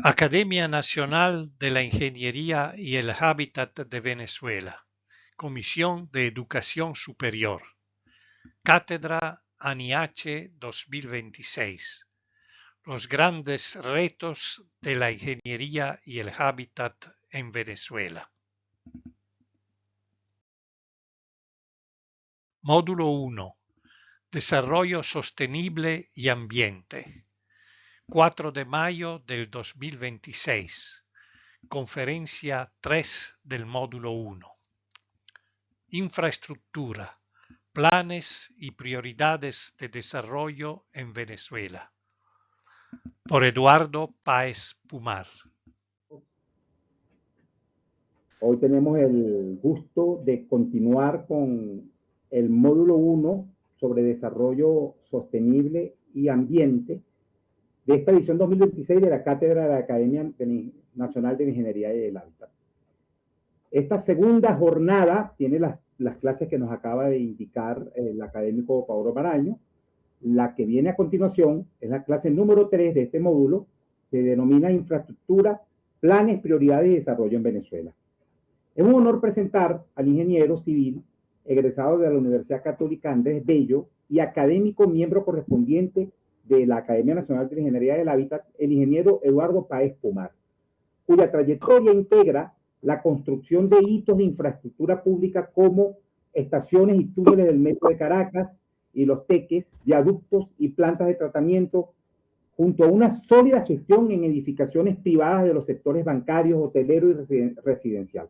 Academia Nacional de la Ingeniería y el Hábitat de Venezuela. Comisión de Educación Superior. Cátedra ANIH 2026. Los grandes retos de la ingeniería y el hábitat en Venezuela. Módulo 1. Desarrollo sostenible y ambiente. 4 de mayo del 2026. Conferencia 3 del módulo 1. Infraestructura, planes y prioridades de desarrollo en Venezuela. Por Eduardo Páez Pumar. Hoy tenemos el gusto de continuar con el módulo 1 sobre desarrollo sostenible y ambiente de esta edición 2026 de la Cátedra de la Academia Nacional de Ingeniería y del Hábitat. Esta segunda jornada tiene las clases que nos acaba de indicar el académico Pablo Maraño. La que viene a continuación es la clase número 3 de este módulo, que denomina Infraestructura, Planes, Prioridades y Desarrollo en Venezuela. Es un honor presentar al ingeniero civil egresado de la Universidad Católica Andrés Bello y académico miembro correspondiente de la Academia Nacional de Ingeniería del Hábitat, el ingeniero Eduardo Páez Pumar, cuya trayectoria integra la construcción de hitos de infraestructura pública como estaciones y túneles del metro de Caracas y los teques, viaductos y plantas de tratamiento, junto a una sólida gestión en edificaciones privadas de los sectores bancarios, hotelero y residencial.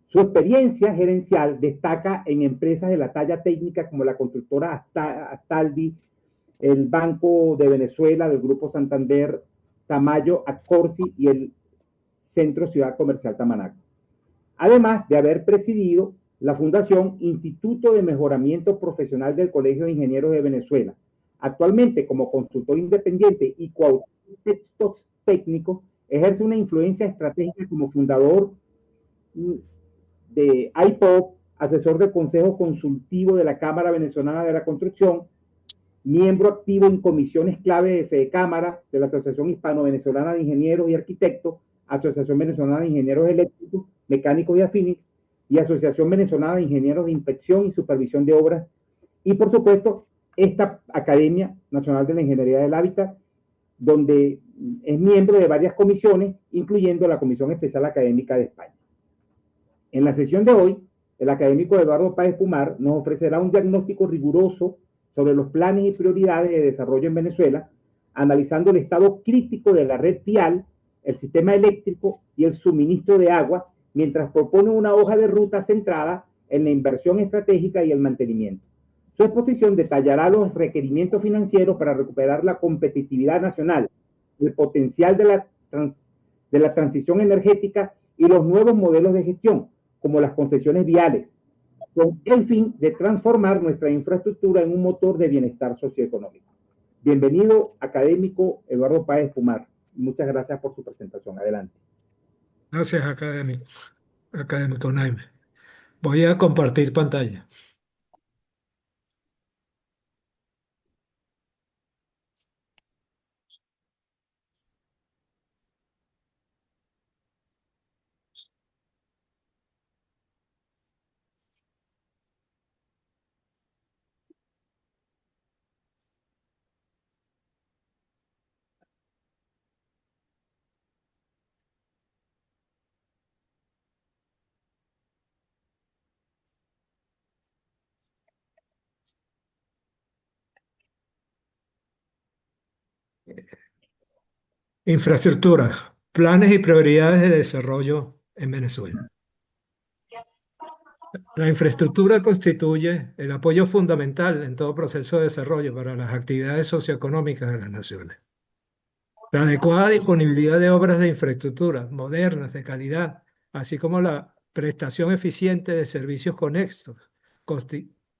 Su experiencia gerencial destaca en empresas de la talla técnica como la constructora Astaldi, el Banco de Venezuela del Grupo Santander, Tamayo Accorsi y el Centro Ciudad Comercial Tamanaco. Además de haber presidido la Fundación Instituto de Mejoramiento Profesional del Colegio de Ingenieros de Venezuela. Actualmente, como consultor independiente y coautor de textos técnicos, ejerce una influencia estratégica como fundador de IPOC, asesor de Consejo Consultivo de la Cámara Venezolana de la Construcción, miembro activo en comisiones clave de FEDECámara, de la Asociación Hispano-Venezolana de Ingenieros y Arquitectos, Asociación Venezolana de Ingenieros Eléctricos, Mecánicos y Afines, y Asociación Venezolana de Ingenieros de Inspección y Supervisión de Obras, y por supuesto, esta Academia Nacional de la Ingeniería del Hábitat, donde es miembro de varias comisiones, incluyendo la Comisión Especial Académica de España. En la sesión de hoy, el académico Eduardo Páez Pumar nos ofrecerá un diagnóstico riguroso sobre los planes y prioridades de desarrollo en Venezuela, analizando el estado crítico de la red vial, el sistema eléctrico y el suministro de agua, mientras propone una hoja de ruta centrada en la inversión estratégica y el mantenimiento. Su exposición detallará los requerimientos financieros para recuperar la competitividad nacional, el potencial de la transición energética y los nuevos modelos de gestión, como las concesiones viales, con el fin de transformar nuestra infraestructura en un motor de bienestar socioeconómico. Bienvenido, académico Eduardo Páez Pumar. Muchas gracias por su presentación. Adelante. Gracias, académico Naime. Voy a compartir pantalla. Infraestructura, planes y prioridades de desarrollo en Venezuela. La infraestructura constituye el apoyo fundamental en todo proceso de desarrollo para las actividades socioeconómicas de las naciones. La adecuada disponibilidad de obras de infraestructura modernas, de calidad, así como la prestación eficiente de servicios conexos,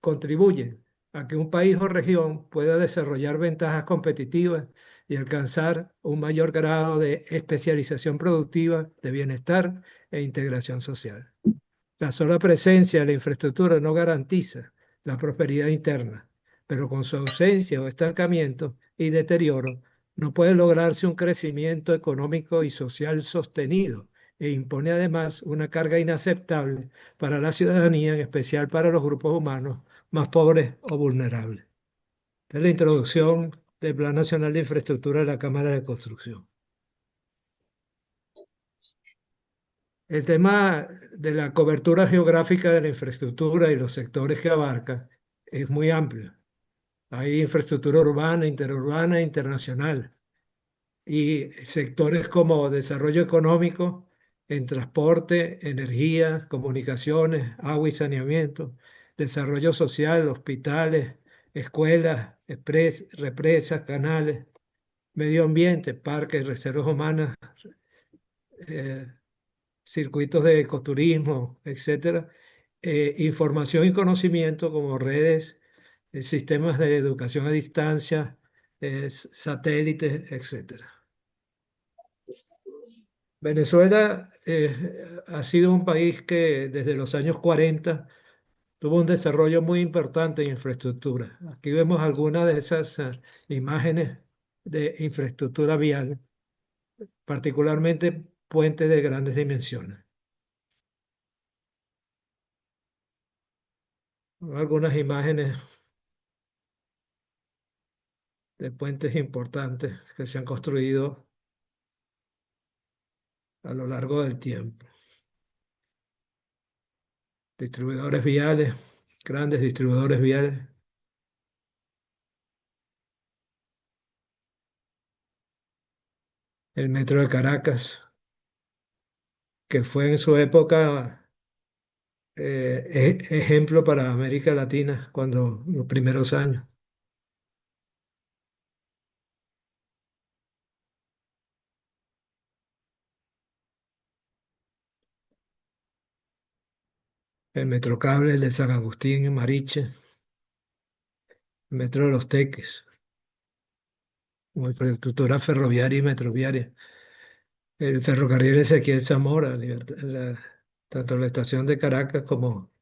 contribuyen a que un país o región pueda desarrollar ventajas competitivas y alcanzar un mayor grado de especialización productiva, de bienestar e integración social. La sola presencia de la infraestructura no garantiza la prosperidad interna, pero con su ausencia o estancamiento y deterioro no puede lograrse un crecimiento económico y social sostenido e impone además una carga inaceptable para la ciudadanía, en especial para los grupos humanos más pobres o vulnerables. Esta es la introducción del Plan Nacional de Infraestructura de la Cámara de Construcción. El tema de la cobertura geográfica de la infraestructura y los sectores que abarca es muy amplio. Hay infraestructura urbana, interurbana e internacional, y sectores como desarrollo económico en transporte, energía, comunicaciones, agua y saneamiento, desarrollo social, hospitales, escuelas, represas, canales, medio ambiente, parques, reservas humanas, eh, circuitos de ecoturismo, etcétera, información y conocimiento como redes, sistemas de educación a distancia, satélites, etcétera. Venezuela ha sido un país que desde los años 40 tuvo un desarrollo muy importante en infraestructura. Aquí vemos algunas de esas imágenes de infraestructura vial, particularmente puentes de grandes dimensiones. Algunas imágenes de puentes importantes que se han construido a lo largo del tiempo. Distribuidores viales, grandes distribuidores viales. El metro de Caracas, que fue en su época ejemplo para América Latina cuando los primeros años. El Metrocable, el de San Agustín en Mariche, el Metro de los Teques, como infraestructura ferroviaria y metroviaria. El ferrocarril Ezequiel Zamora, tanto la estación de Caracas como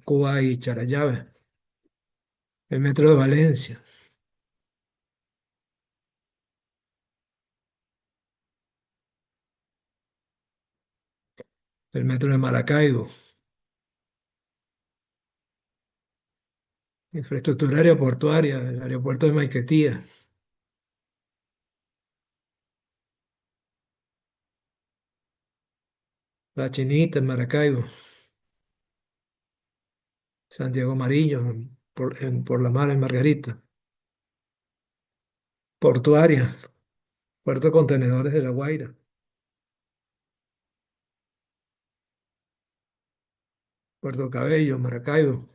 Cuba y Charallave. El Metro de Valencia. El Metro de Maracaibo. Infraestructura aeroportuaria, el aeropuerto de Maiquetía. La Chinita en Maracaibo. Santiago Mariño, por la Mar en Margarita. Portuaria, Puerto de Contenedores de La Guaira. Puerto Cabello, Maracaibo.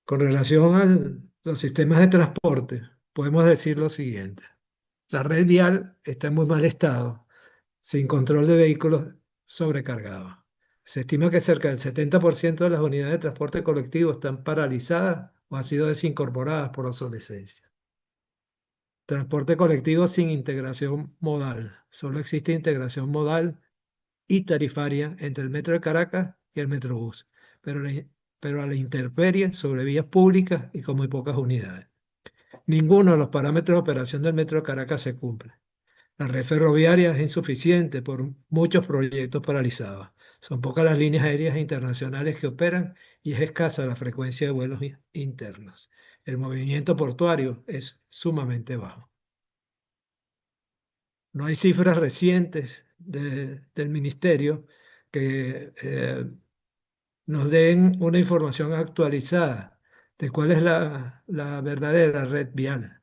Con relación a los sistemas de transporte, podemos decir lo siguiente. La red vial está en muy mal estado, sin control de vehículos sobrecargados. Se estima que cerca del 70% de las unidades de transporte colectivo están paralizadas o han sido desincorporadas por obsolescencia. Transporte colectivo sin integración modal. Solo existe integración modal y tarifaria entre el Metro de Caracas y el Metrobús, pero a la intemperie sobre vías públicas y con muy pocas unidades. Ninguno de los parámetros de operación del Metro de Caracas se cumple. La red ferroviaria es insuficiente por muchos proyectos paralizados. Son pocas las líneas aéreas internacionales que operan y es escasa la frecuencia de vuelos internos. El movimiento portuario es sumamente bajo. No hay cifras recientes del ministerio que nos den una información actualizada de cuál es la verdadera red vial.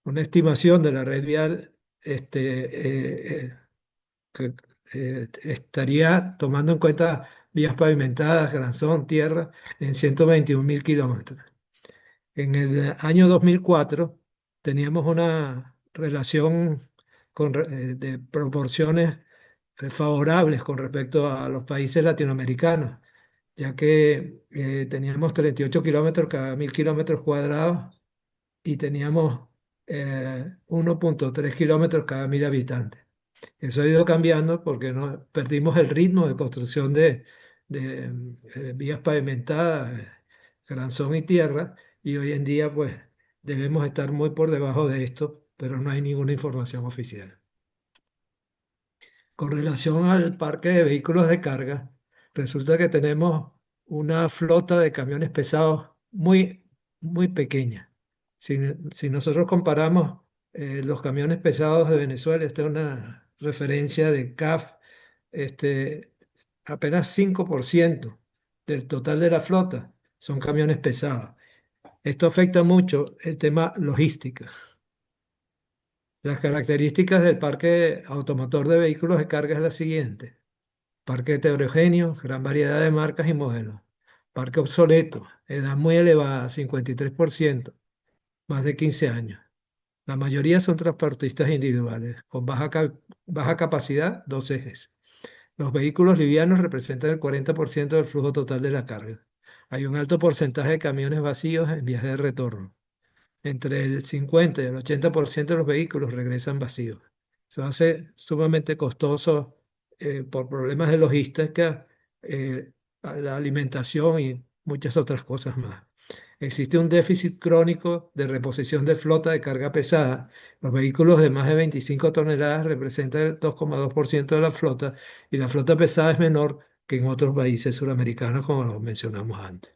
Una estimación de la red vial que estaría tomando en cuenta vías pavimentadas, granzón, tierra, en 121.000 kilómetros. En el año 2004 teníamos una relación de proporciones favorables con respecto a los países latinoamericanos, ya que teníamos 38 kilómetros cada 1.000 kilómetros cuadrados y teníamos 1,3 kilómetros cada 1.000 habitantes. Eso ha ido cambiando porque perdimos el ritmo de construcción de vías pavimentadas, granzón y tierra, y hoy en día pues debemos estar muy por debajo de esto, pero no hay ninguna información oficial. Con relación al parque de vehículos de carga, resulta que tenemos una flota de camiones pesados muy pequeña. Si, si nosotros comparamos los camiones pesados de Venezuela, esta es una referencia de CAF, este, apenas 5% del total de la flota son camiones pesados. Esto afecta mucho el tema logística. Las características del parque automotor de vehículos de carga es la siguiente. Parque heterogéneo, gran variedad de marcas y modelos. Parque obsoleto, edad muy elevada, 53%, más de 15 años. La mayoría son transportistas individuales, con baja capacidad, dos ejes. Los vehículos livianos representan el 40% del flujo total de la carga. Hay un alto porcentaje de camiones vacíos en viaje de retorno. Entre el 50 y el 80% de los vehículos regresan vacíos. Eso hace sumamente costoso por problemas de logística, la alimentación y muchas otras cosas más. Existe un déficit crónico de reposición de flota de carga pesada. Los vehículos de más de 25 toneladas representan el 2,2% de la flota y la flota pesada es menor que en otros países suramericanos, como lo mencionamos antes.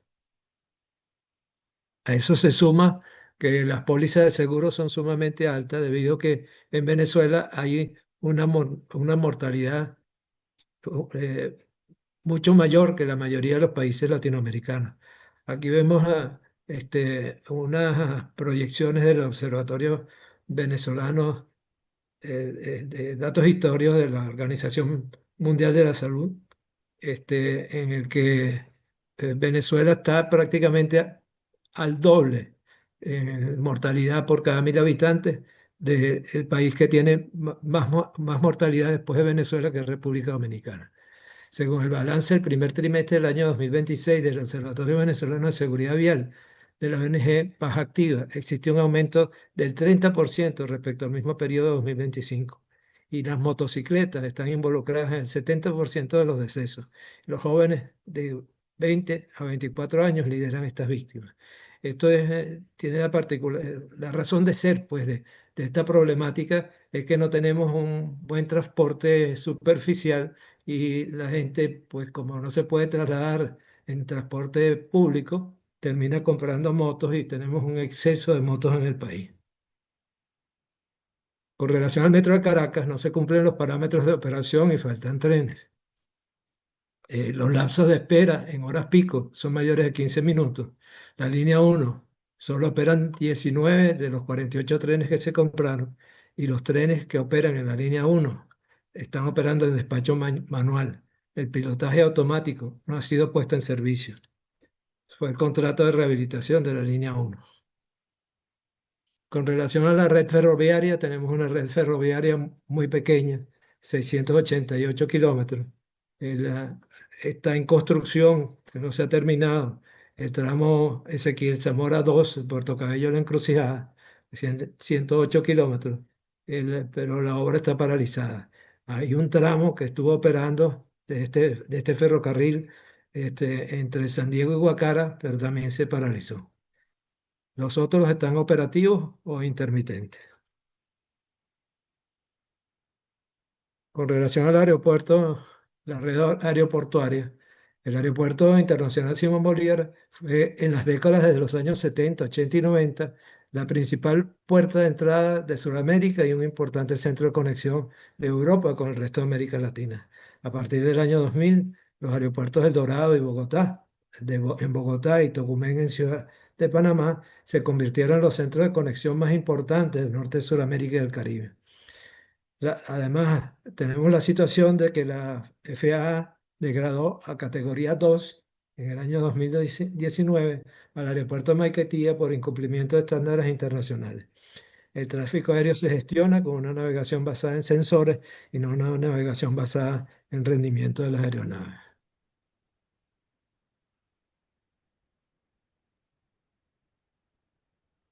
A eso se suma que las pólizas de seguro son sumamente altas debido a que en Venezuela hay una mortalidad eh, mucho mayor que la mayoría de los países latinoamericanos. Aquí vemos unas proyecciones del Observatorio Venezolano de datos históricos de la Organización Mundial de la Salud, en el que Venezuela está prácticamente al doble en mortalidad por cada 1.000 habitantes del país que tiene más mortalidad después de Venezuela, que es República Dominicana. Según el balance del primer trimestre del año 2026 del Observatorio Venezolano de Seguridad Vial de la ONG Paz Activa, existió un aumento del 30% respecto al mismo periodo de 2025. Y las motocicletas están involucradas en el 70% de los decesos. Los jóvenes de 20 a 24 años lideran estas víctimas. Esto tiene la razón de ser, pues, de esta problemática es que no tenemos un buen transporte superficial y la gente, pues como no se puede trasladar en transporte público, termina comprando motos y tenemos un exceso de motos en el país. Con relación al metro de Caracas, no se cumplen los parámetros de operación y faltan trenes. Los lapsos de espera en horas pico son mayores de 15 minutos. La línea 1 solo operan 19 de los 48 trenes que se compraron y los trenes que operan en la línea 1 están operando en despacho manual. El pilotaje automático no ha sido puesto en servicio. Fue el contrato de rehabilitación de la línea 1. Con relación a la red ferroviaria, tenemos una red ferroviaria muy pequeña, 688 kilómetros. Está en construcción, que no se ha terminado. El tramo Ezequiel Zamora 2, Puerto Cabello La Encrucijada, 108 kilómetros, pero la obra está paralizada. Hay un tramo que estuvo operando de este ferrocarril entre San Diego y Guacara, pero también se paralizó. Los otros están operativos o intermitentes. Con relación al aeropuerto, la red aeroportuaria, el Aeropuerto Internacional Simón Bolívar fue en las décadas de los años 70, 80 y 90 la principal puerta de entrada de Sudamérica y un importante centro de conexión de Europa con el resto de América Latina. A partir del año 2000, los aeropuertos El Dorado y Bogotá, en Bogotá y Tocumen en Ciudad de Panamá, se convirtieron en los centros de conexión más importantes del norte de Sudamérica y del Caribe. Además, tenemos la situación de que la FAA degradó a categoría 2 en el año 2019 al aeropuerto de Maiquetía por incumplimiento de estándares internacionales. El tráfico aéreo se gestiona con una navegación basada en sensores y no una navegación basada en rendimiento de las aeronaves.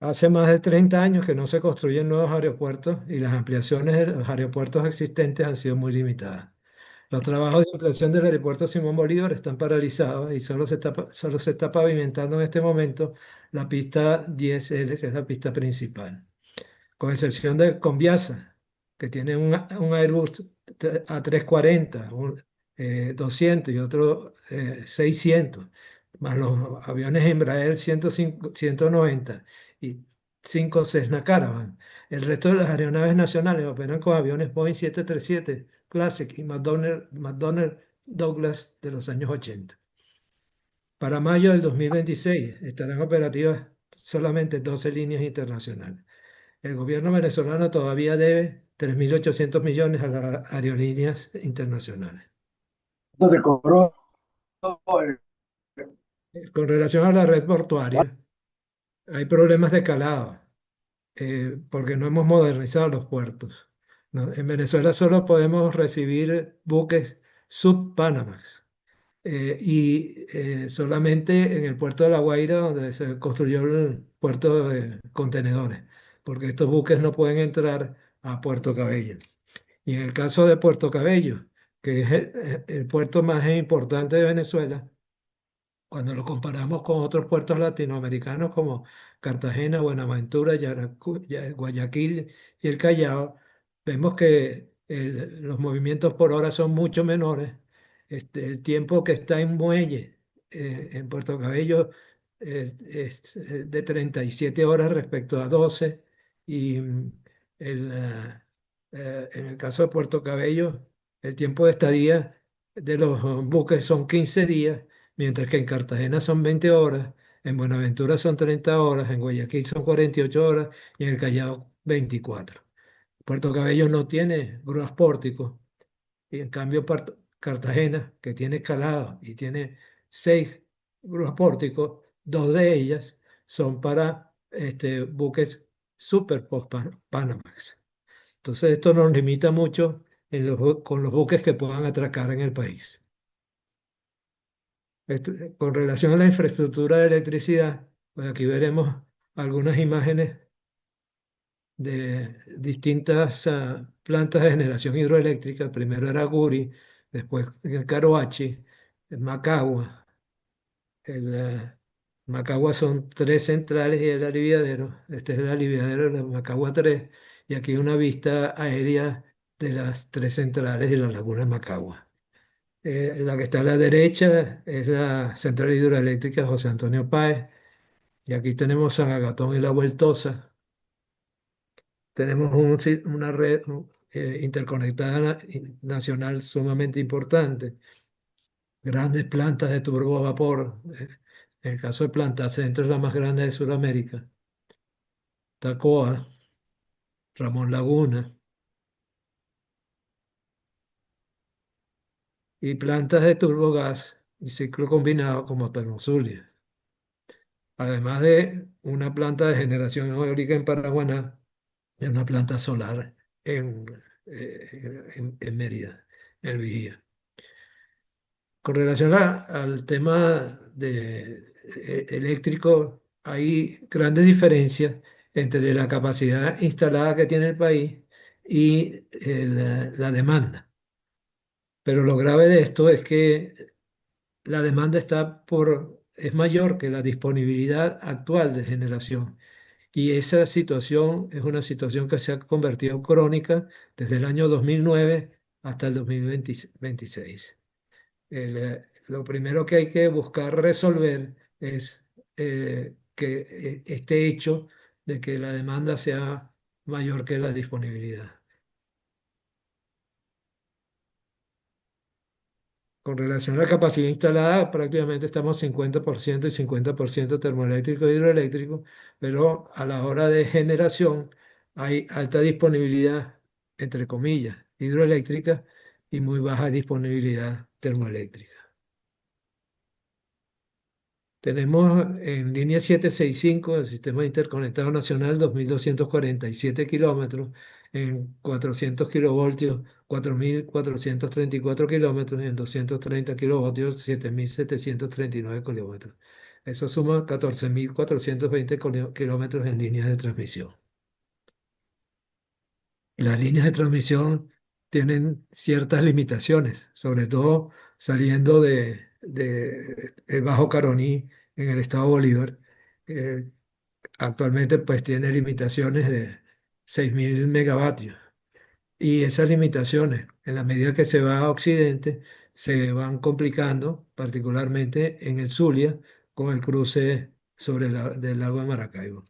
Hace más de 30 años que no se construyen nuevos aeropuertos y las ampliaciones de los aeropuertos existentes han sido muy limitadas. Los trabajos de ampliación del aeropuerto Simón Bolívar están paralizados y solo se está pavimentando en este momento la pista 10L, que es la pista principal, con excepción de Conviasa, que tiene un Airbus A340, 200 y otro 600, más los aviones Embraer 105, 190 y 5 Cessna Caravan. El resto de las aeronaves nacionales operan con aviones Boeing 737 Classic y McDonnell Douglas de los años 80. Para mayo del 2026 estarán operativas solamente 12 líneas internacionales. El gobierno venezolano todavía debe 3.800 millones a las aerolíneas internacionales. Entonces cobró Con relación a la red portuaria, hay problemas de calado, porque no hemos modernizado los puertos, ¿no? En Venezuela solo podemos recibir buques sub-Panamax. Solamente en el puerto de La Guaira, donde se construyó el puerto de contenedores, porque estos buques no pueden entrar a Puerto Cabello. Y en el caso de Puerto Cabello, que es el puerto más importante de Venezuela, cuando lo comparamos con otros puertos latinoamericanos como Cartagena, Buenaventura, Guayaquil y el Callao, vemos que los movimientos por hora son mucho menores. El tiempo que está en muelle en Puerto Cabello es de 37 horas respecto a 12 y el, eh, en el caso de Puerto Cabello el tiempo de estadía de los buques son 15 días, mientras que en Cartagena son 20 horas, en Buenaventura son 30 horas, en Guayaquil son 48 horas y en el Callao 24. Puerto Cabello no tiene grúas pórticos y en cambio Cartagena, que tiene calado y tiene 6 grúas pórticos, 2 de ellas son para buques super post Panamax. Entonces esto nos limita mucho con los buques que puedan atracar en el país. Con relación a la infraestructura de electricidad, pues aquí veremos algunas imágenes de distintas plantas de generación hidroeléctrica. Primero era Guri, después el Caroachi, el Macagua. El Macagua son 3 centrales y el aliviadero. Este es el aliviadero de Macagua 3. Y aquí una vista aérea de las 3 centrales y la laguna de Macagua. La que está a la derecha es la central hidroeléctrica José Antonio Páez. Y aquí tenemos San Agatón y La Vueltosa. Tenemos una red interconectada nacional sumamente importante. Grandes plantas de turbo vapor. En el caso de Planta Centro es la más grande de Sudamérica. Tacoa, Ramón Laguna. Y plantas de turbogás y ciclo combinado como Termozulia. Además de una planta de generación eólica en Paraguaná y una planta solar en Mérida, en el Vigía. Con relación al tema eléctrico, hay grandes diferencias entre la capacidad instalada que tiene el país y la demanda. Pero lo grave de esto es que la demanda es mayor que la disponibilidad actual de generación. Y esa situación es una situación que se ha convertido crónica desde el año 2009 hasta el 2026. Lo primero que hay que buscar resolver es que este hecho de que la demanda sea mayor que la disponibilidad. Con relación a la capacidad instalada, prácticamente estamos 50% y 50% termoeléctrico e hidroeléctrico, pero a la hora de generación hay alta disponibilidad, entre comillas, hidroeléctrica y muy baja disponibilidad termoeléctrica. Tenemos en línea 765 el Sistema Interconectado Nacional 2.247 kilómetros en 400 kilovoltios, 4.434 kilómetros y en 230 kilovoltios, 7.739 kilómetros. Eso suma 14.420 kilómetros en líneas de transmisión. Las líneas de transmisión tienen ciertas limitaciones, sobre todo saliendo de el Bajo Caroní en el estado Bolívar. eh, Actualmente pues tiene limitaciones de 6.000 megavatios. Y esas limitaciones, en la medida que se va a Occidente, se van complicando, particularmente en el Zulia, con el cruce del lago de Maracaibo.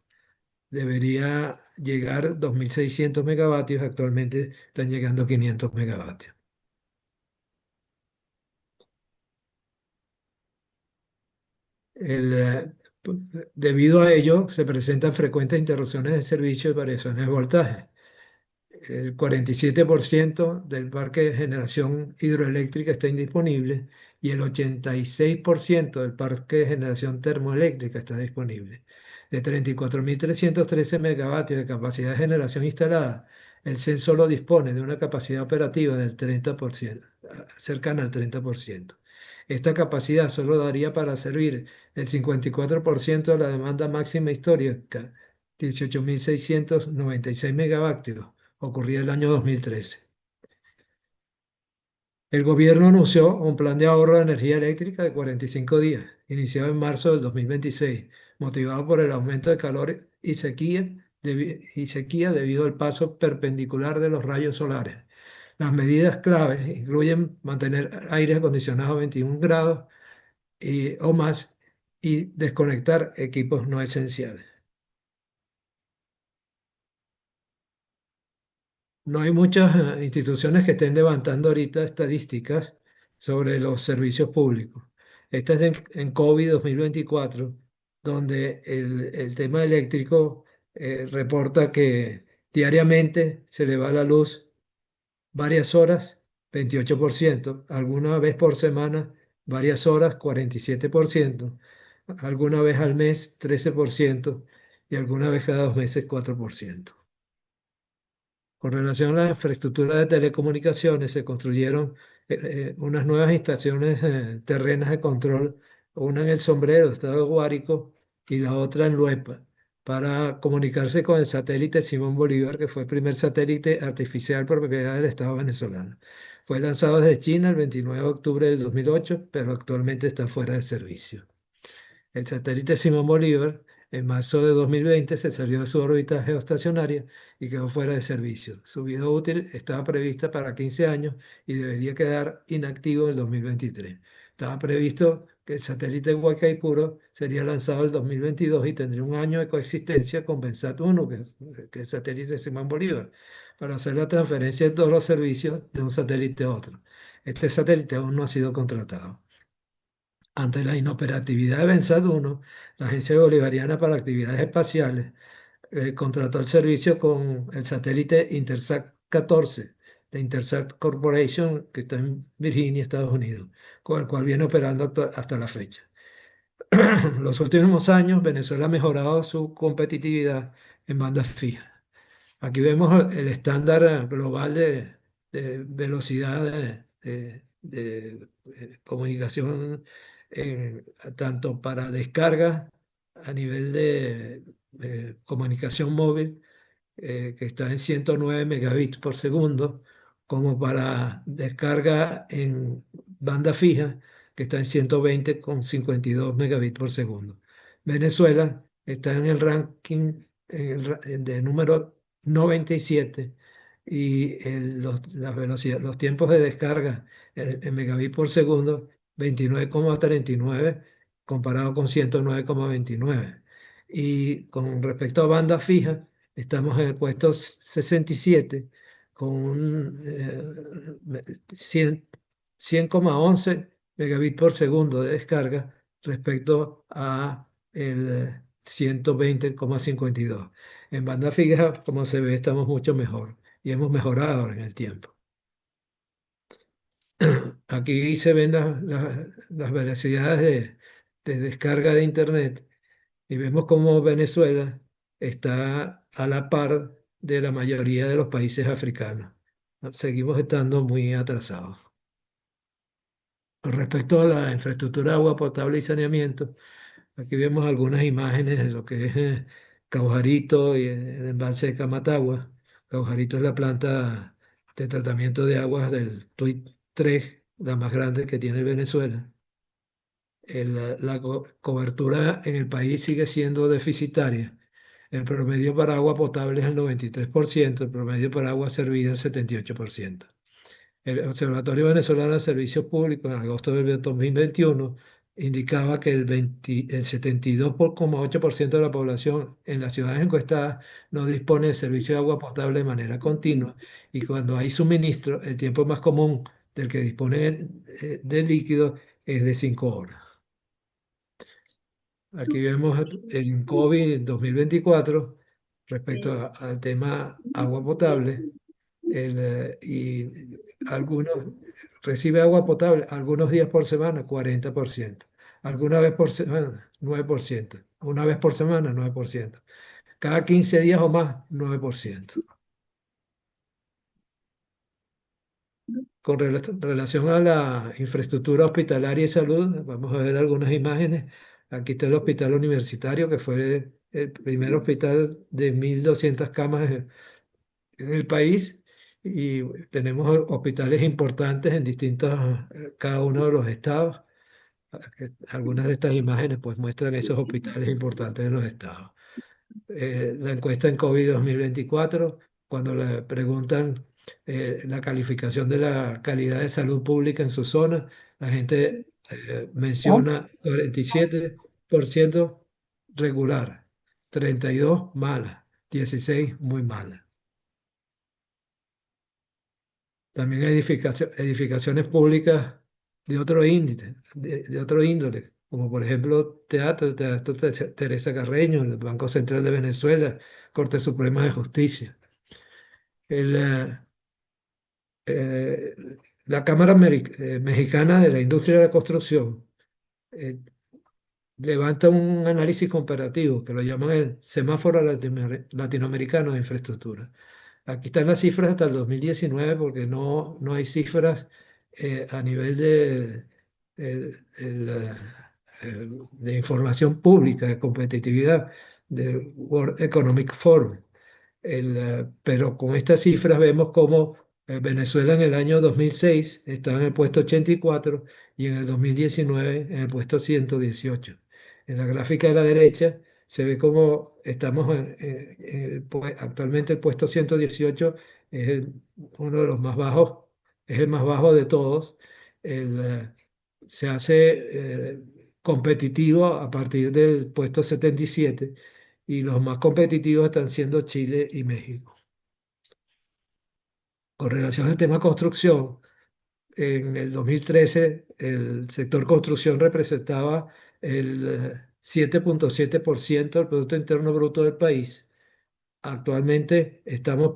Debería llegar 2.600 megavatios, actualmente están llegando 500 megavatios. El, eh, Debido a ello, se presentan frecuentes interrupciones de servicio y variaciones de voltaje. El 47% del parque de generación hidroeléctrica está indisponible y el 86% del parque de generación termoeléctrica está disponible. De 34.313 megavatios de capacidad de generación instalada, el CEN solo dispone de una capacidad operativa del 30%, cercana al 30%. Esta capacidad solo daría para servir el 54% de la demanda máxima histórica, 18.696 megavatios ocurría el año 2013. El gobierno anunció un plan de ahorro de energía eléctrica de 45 días, iniciado en marzo del 2026, motivado por el aumento de calor y sequía debido al paso perpendicular de los rayos solares. Las medidas claves incluyen mantener aire acondicionado a 21 grados o más y desconectar equipos no esenciales. No hay muchas instituciones que estén levantando ahorita estadísticas sobre los servicios públicos. Esta es en COVID 2024, donde el tema eléctrico reporta que diariamente se le va la luz varias horas, 28%, alguna vez por semana, varias horas, 47%, alguna vez al mes, 13%, y alguna vez cada 2 meses, 4%. Con relación a la infraestructura de telecomunicaciones, se construyeron unas nuevas estaciones terrenas de control, una en El Sombrero, estado de Guárico, y la otra en Luepa, para comunicarse con el satélite Simón Bolívar, que fue el primer satélite artificial por propiedad del Estado venezolano. Fue lanzado desde China el 29 de octubre del 2008, pero actualmente está fuera de servicio. El satélite Simón Bolívar en marzo de 2020 se salió de su órbita geoestacionaria y quedó fuera de servicio. Su vida útil estaba prevista para 15 años y debería quedar inactivo en el 2023. Estaba previsto que el satélite Huaycaipuro sería lanzado en el 2022 y tendría un año de coexistencia con BenSat-1, que es el satélite Simón Bolívar, para hacer la transferencia de todos los servicios de un satélite a otro. Este satélite aún no ha sido contratado. Ante la inoperatividad de BenSat-1, la Agencia Bolivariana para Actividades Espaciales contrató el servicio con el satélite Intersat-14 de Intersat Corporation, que está en Virginia, Estados Unidos, con el cual viene operando hasta la fecha. En los últimos años, Venezuela ha mejorado su competitividad en banda fija. Aquí vemos el estándar global de velocidad de comunicación, tanto para descarga a nivel de comunicación móvil, que está en 109 megabits por segundo, como para descarga en banda fija, que está en 120,52 megabits por segundo. Venezuela está en el ranking de número 97 y los tiempos de descarga en megabits por segundo, 29,39 comparado con 109,29. Y con respecto a banda fija, estamos en el puesto 67 con un 100,11 megabits por segundo de descarga respecto a el 120,52. En banda fija, como se ve, estamos mucho mejor y hemos mejorado en el tiempo. Aquí se ven las velocidades de descarga de Internet y vemos cómo Venezuela está a la par de la mayoría de los países africanos. Seguimos estando muy atrasados. Con respecto a la infraestructura de agua potable y saneamiento, aquí vemos algunas imágenes de lo que es Caujarito y el embalse de Camatagua. Caujarito es la planta de tratamiento de aguas del TUI 3, la más grande que tiene Venezuela. La cobertura en el país sigue siendo deficitaria. El promedio para agua potable es el 93%, el promedio para agua servida es el 78%. El Observatorio Venezolano de Servicios Públicos en agosto del 2021 indicaba que el 72,8% de la población en las ciudades encuestadas no dispone de servicio de agua potable de manera continua, y cuando hay suministro, el tiempo más común del que dispone del líquido es de 5 horas. Aquí vemos el COVID 2024 respecto al tema agua potable. Y algunos recibe agua potable algunos días por semana, 40%. Alguna vez por semana, 9%. Una vez por semana, 9%. Cada 15 días o más, 9%. Con relación a la infraestructura hospitalaria y salud, vamos a ver algunas imágenes. Aquí está el hospital universitario, que fue el primer hospital de 1.200 camas en el país, y tenemos hospitales importantes en cada uno de los estados. Algunas de estas imágenes pues muestran esos hospitales importantes en los estados. La encuesta en COVID 2024, cuando le preguntan la calificación de la calidad de salud pública en su zona, la gente menciona 47% regular, 32% mala, 16% muy mala. También hay edificaciones públicas de otro índice, de otro índole, como por ejemplo el Teatro Teresa Carreño, el Banco Central de Venezuela, Corte Suprema de Justicia. El, eh, la Cámara Mexicana de la Industria de la Construcción eh, levanta un análisis comparativo que lo llaman el semáforo latinoamericano de infraestructura. Aquí están las cifras hasta el 2019 porque no hay cifras a nivel de información pública, de competitividad, del World Economic Forum. Pero con estas cifras vemos cómo Venezuela en el año 2006 estaba en el puesto 84 y en el 2019 en el puesto 118. En la gráfica de la derecha se ve cómo estamos actualmente el puesto 118 es uno de los más bajos, es el más bajo de todos. Se hace competitivo a partir del puesto 77, y los más competitivos están siendo Chile y México. Con relación al tema construcción, en el 2013 el sector construcción representaba el 7,7% del Producto Interno Bruto del país. Actualmente estamos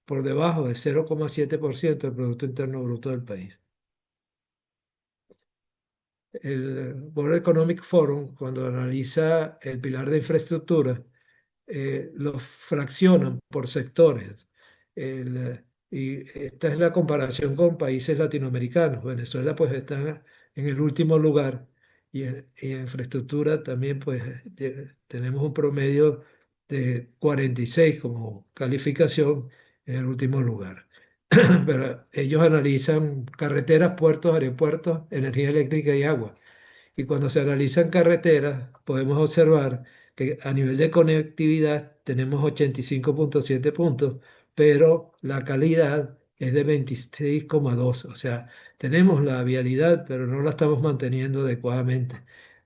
por debajo del 0,7% del Producto Interno Bruto del país. El World Economic Forum, cuando analiza el pilar de infraestructura, los fraccionan por sectores. Y esta es la comparación con países latinoamericanos. Venezuela pues está en el último lugar, y en infraestructura también pues tenemos un promedio de 46 como calificación en el último lugar. Pero ellos analizan carreteras, puertos, aeropuertos, energía eléctrica y agua. Y cuando se analizan carreteras, podemos observar que a nivel de conectividad tenemos 85,7 puntos, pero la calidad es de 26,2. O sea, tenemos la vialidad, pero no la estamos manteniendo adecuadamente.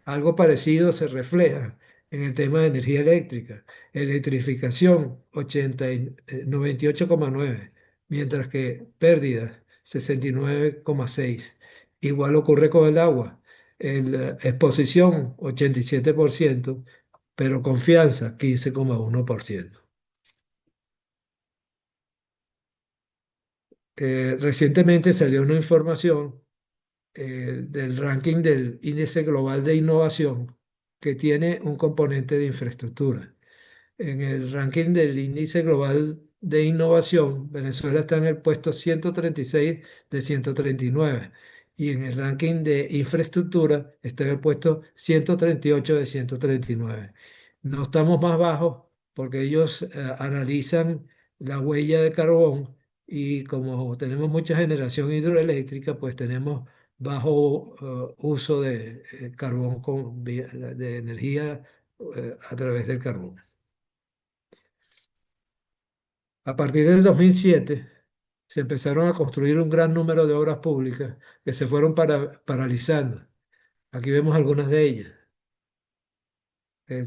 Algo parecido se refleja en el tema de energía eléctrica. Electrificación, 98,9, mientras que pérdidas, 69,6. Igual ocurre con el agua. Exposición 87%, pero confianza 15,1%. Recientemente salió una información del ranking del Índice Global de Innovación, que tiene un componente de infraestructura. En el ranking del Índice Global de Innovación, Venezuela está en el puesto 136 de 139, y en el ranking de infraestructura está en el puesto 138 de 139. No estamos más bajos porque ellos analizan la huella de carbón y como tenemos mucha generación hidroeléctrica, pues tenemos bajo uso de carbón de energía a través del carbón. A partir del 2007 se empezaron a construir un gran número de obras públicas que se fueron paralizando. Aquí vemos algunas de ellas. El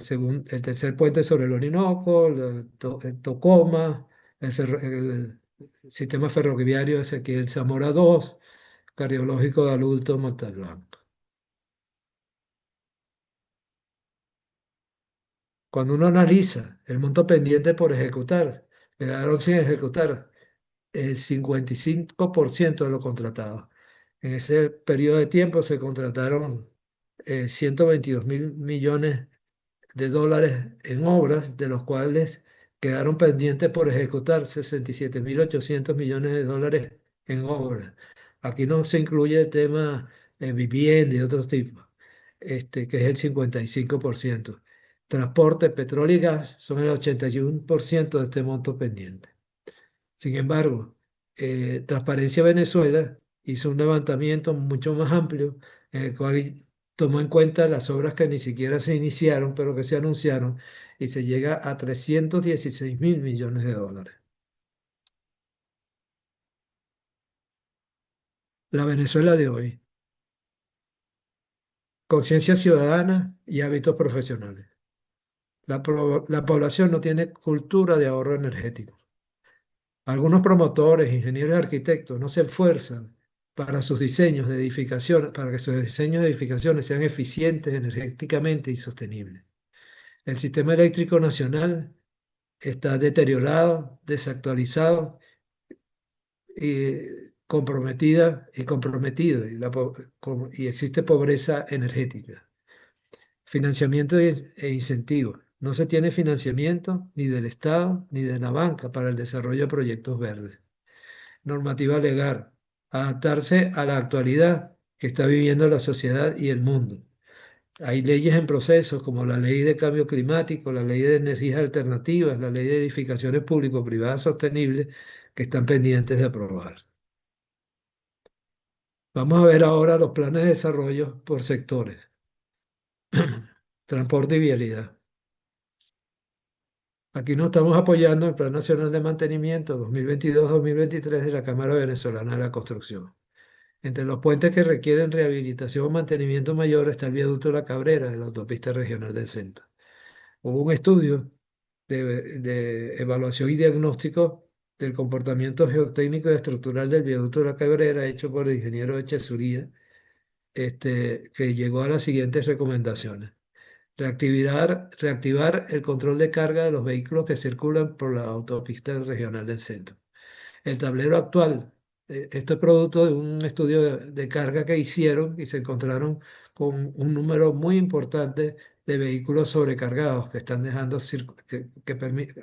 tercer puente sobre el Orinoco, el Tocoma, el sistema ferroviario Ezequiel Zamora 2, cardiológico de adulto Montalbán. Cuando uno analiza el monto pendiente por ejecutar, quedaron sin ejecutar el 55% de lo contratado. En ese periodo de tiempo se contrataron 122.000 millones de dólares en obras, de los cuales quedaron pendientes por ejecutar 67.800 millones de dólares en obras. Aquí no se incluye el tema de vivienda y otros tipos, que es el 55%. Transporte, petróleo y gas son el 81% de este monto pendiente. Sin embargo, Transparencia Venezuela hizo un levantamiento mucho más amplio en el cual tomó en cuenta las obras que ni siquiera se iniciaron, pero que se anunciaron, y se llega a 316.000 millones de dólares. La Venezuela de hoy, conciencia ciudadana y hábitos profesionales. La población no tiene cultura de ahorro energético. Algunos promotores, ingenieros y arquitectos no se esfuerzan para sus diseños de edificaciones, para que sus diseños de edificaciones sean eficientes energéticamente y sostenibles. El sistema eléctrico nacional está deteriorado, desactualizado y comprometido y existe pobreza energética. Financiamiento e incentivos. No se tiene financiamiento ni del Estado ni de la banca para el desarrollo de proyectos verdes. Normativa legal, adaptarse a la actualidad que está viviendo la sociedad y el mundo. Hay leyes en proceso como la ley de cambio climático, la ley de energías alternativas, la ley de edificaciones público-privadas sostenibles que están pendientes de aprobar. Vamos a ver ahora los planes de desarrollo por sectores. Transporte y vialidad. Aquí nos estamos apoyando en el Plan Nacional de Mantenimiento 2022-2023 de la Cámara Venezolana de la Construcción. Entre los puentes que requieren rehabilitación o mantenimiento mayor está el viaducto La Cabrera de la autopista regional del centro. Hubo un estudio de evaluación y diagnóstico del comportamiento geotécnico y estructural del viaducto La Cabrera hecho por el ingeniero Echezuría, que llegó a las siguientes recomendaciones. Reactivar el control de carga de los vehículos que circulan por la autopista regional del centro. El tablero actual, esto es producto de un estudio de carga que hicieron y se encontraron con un número muy importante de vehículos sobrecargados que están dejando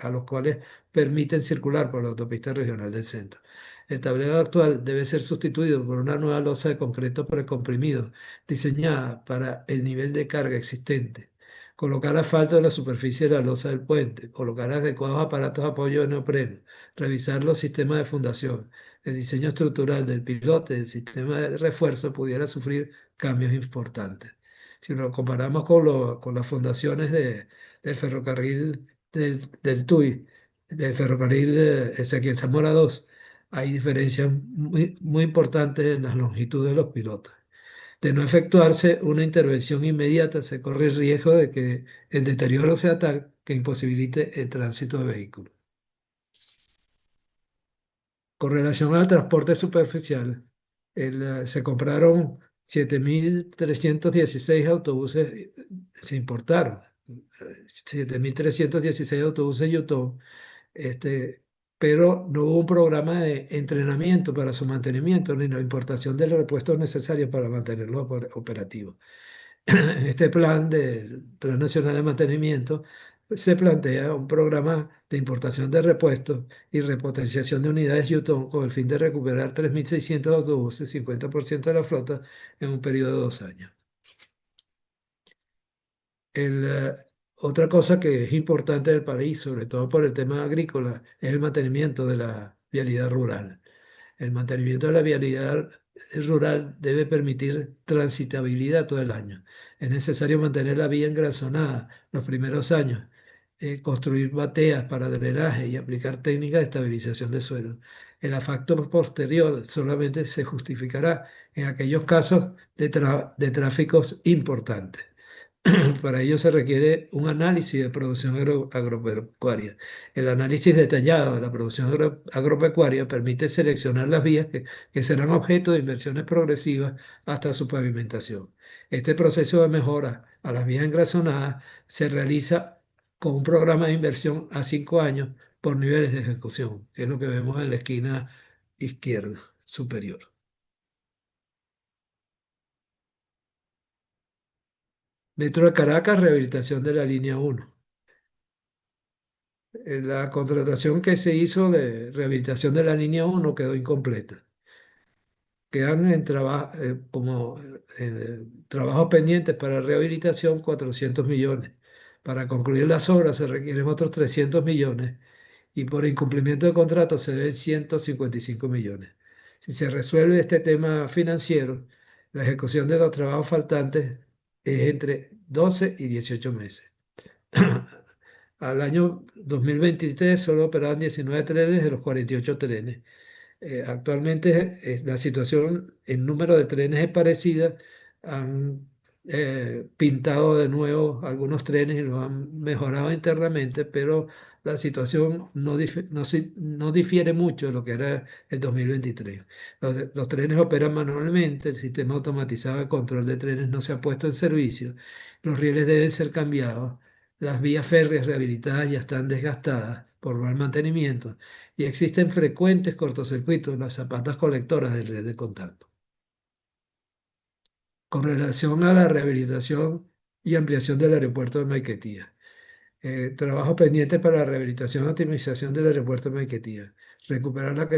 a los cuales permiten circular por la autopista regional del centro. El tablero actual debe ser sustituido por una nueva losa de concreto precomprimido diseñada para el nivel de carga existente. Colocar asfalto en la superficie de la losa del puente, colocar adecuados aparatos de apoyo de neopreno, revisar los sistemas de fundación. El diseño estructural del pilote del sistema de refuerzo pudiera sufrir cambios importantes. Si lo comparamos con las fundaciones del ferrocarril del TUI, del ferrocarril Ezequiel Zamora 2, hay diferencias muy importantes en la longitud de los pilotes. De no efectuarse una intervención inmediata, se corre el riesgo de que el deterioro sea tal que imposibilite el tránsito de vehículos. Con relación al transporte superficial, se compraron 7.316 autobuses, se importaron 7.316 autobuses Yutong, pero no hubo un programa de entrenamiento para su mantenimiento ni la importación de los repuestos necesarios para mantenerlos operativos. En este plan del Plan Nacional de Mantenimiento se plantea un programa de importación de repuestos y repotenciación de unidades Yutong con el fin de recuperar 3.600 autobuses, 50% de la flota, en un periodo de 2 años. Otra cosa que es importante del país, sobre todo por el tema agrícola, es el mantenimiento de la vialidad rural. El mantenimiento de la vialidad rural debe permitir transitabilidad todo el año. Es necesario mantener la vía engrasonada los primeros años, construir bateas para drenaje y aplicar técnicas de estabilización de suelo. El afecto posterior solamente se justificará en aquellos casos de tráficos importantes. Para ello se requiere un análisis de producción agropecuaria. El análisis detallado de la producción agropecuaria permite seleccionar las vías que serán objeto de inversiones progresivas hasta su pavimentación. Este proceso de mejora a las vías engrasonadas se realiza con un programa de inversión a 5 años por niveles de ejecución, que es lo que vemos en la esquina izquierda superior. Metro de Caracas, rehabilitación de la línea 1. La contratación que se hizo de rehabilitación de la línea 1 quedó incompleta. Quedan como trabajos pendientes para rehabilitación 400 millones. Para concluir las obras se requieren otros 300 millones y por incumplimiento de contrato se deben 155 millones. Si se resuelve este tema financiero, la ejecución de los trabajos faltantes es entre 12 y 18 meses. Al año 2023 solo operaban 19 trenes de los 48 trenes. Actualmente la situación en número de trenes es parecida. Han pintado de nuevo algunos trenes y los han mejorado internamente, pero la situación no difiere mucho de lo que era el 2023. Los trenes operan manualmente, el sistema automatizado de control de trenes no se ha puesto en servicio, los rieles deben ser cambiados, las vías férreas rehabilitadas ya están desgastadas por mal mantenimiento y existen frecuentes cortocircuitos en las zapatas colectoras de red de contacto. Con relación a la rehabilitación y ampliación del aeropuerto de Maiquetía, trabajo pendiente para la rehabilitación y optimización del aeropuerto de Maiquetía, recuperar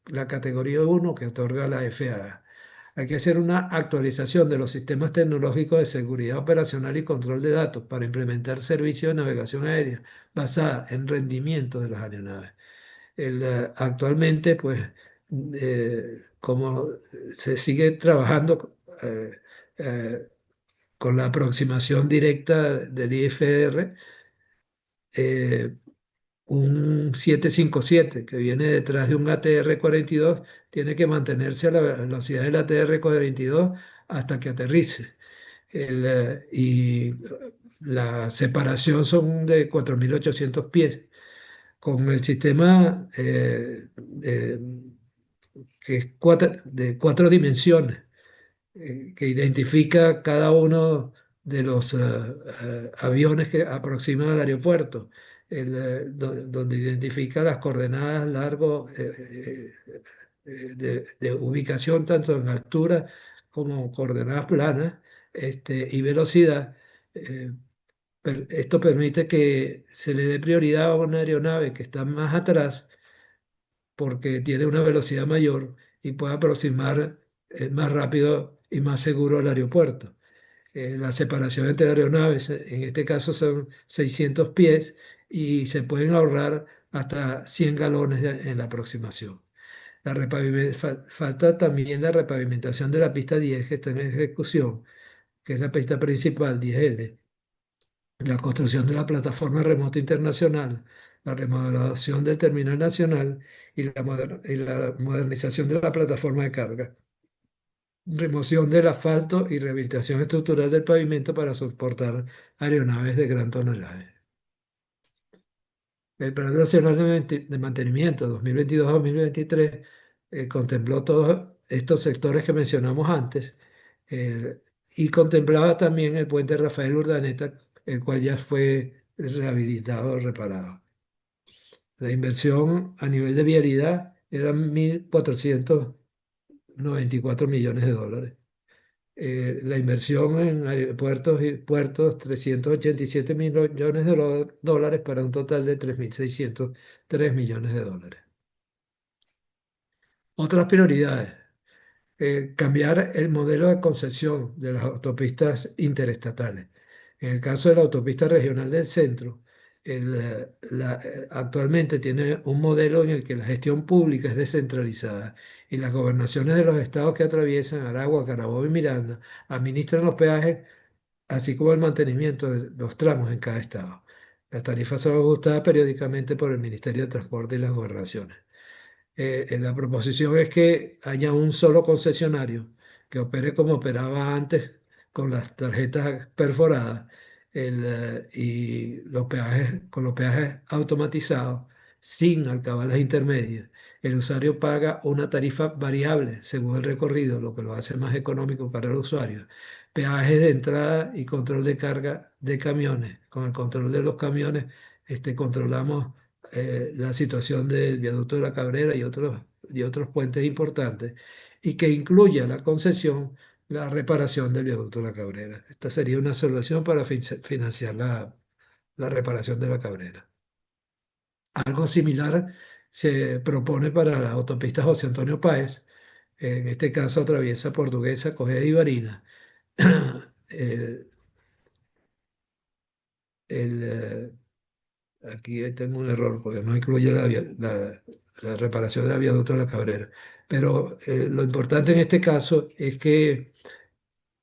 la categoría 1 que otorga la FAA. Hay que hacer una actualización de los sistemas tecnológicos de seguridad operacional y control de datos para implementar servicios de navegación aérea basada en rendimiento de las aeronaves. Actualmente, pues, como se sigue trabajando con la aproximación directa del IFR, un 757 que viene detrás de un ATR-42 tiene que mantenerse a la velocidad del ATR-42 hasta que aterrice. Y la separación son de 4.800 pies. Con el sistema que es de 4 dimensiones, que identifica cada uno de los aviones que aproximan al aeropuerto, donde identifica las coordenadas largo de ubicación tanto en altura como coordenadas planas y velocidad. Esto permite que se le dé prioridad a una aeronave que está más atrás porque tiene una velocidad mayor y puede aproximar más rápido y más seguro al aeropuerto. La separación entre aeronaves, en este caso son 600 pies y se pueden ahorrar hasta 100 galones en la aproximación. Falta también la repavimentación de la pista 10 que está en ejecución, que es la pista principal 10L, la construcción de la plataforma remota internacional, la remodelación del terminal nacional y la modernización de la plataforma de carga, remoción del asfalto y rehabilitación estructural del pavimento para soportar aeronaves de gran tonelaje. El Plan Nacional de Mantenimiento 2022-2023 contempló todos estos sectores que mencionamos antes y contemplaba también el puente Rafael Urdaneta, el cual ya fue rehabilitado, reparado. La inversión a nivel de vialidad era 1.494 millones de dólares. La inversión en aeropuertos y puertos, 387 millones de dólares para un total de 3.603 millones de dólares. Otras prioridades. Cambiar el modelo de concesión de las autopistas interestatales. En el caso de la autopista regional del centro, actualmente tiene un modelo en el que la gestión pública es descentralizada y las gobernaciones de los estados que atraviesan Aragua, Carabobo y Miranda administran los peajes, así como el mantenimiento de los tramos en cada estado. Las tarifas son ajustadas periódicamente por el Ministerio de Transporte y las gobernaciones. La proposición es que haya un solo concesionario que opere como operaba antes con las tarjetas perforadas y los peajes, con los peajes automatizados sin alcabalas intermedias. El usuario paga una tarifa variable según el recorrido, lo que lo hace más económico para el usuario. Peajes de entrada y control de carga de camiones. Con el control de los camiones, controlamos la situación del viaducto de la Cabrera y otros puentes importantes, y que incluya la concesión, la reparación del viaducto de la Cabrera. Esta sería una solución para financiar la reparación de la Cabrera. Algo similar se propone para las autopistas José Antonio Páez. En este caso atraviesa Portuguesa, Cogea y Barinas. El, el, Aquí tengo un error porque no incluye la reparación del viaducto de la Cabrera. Pero lo importante en este caso es que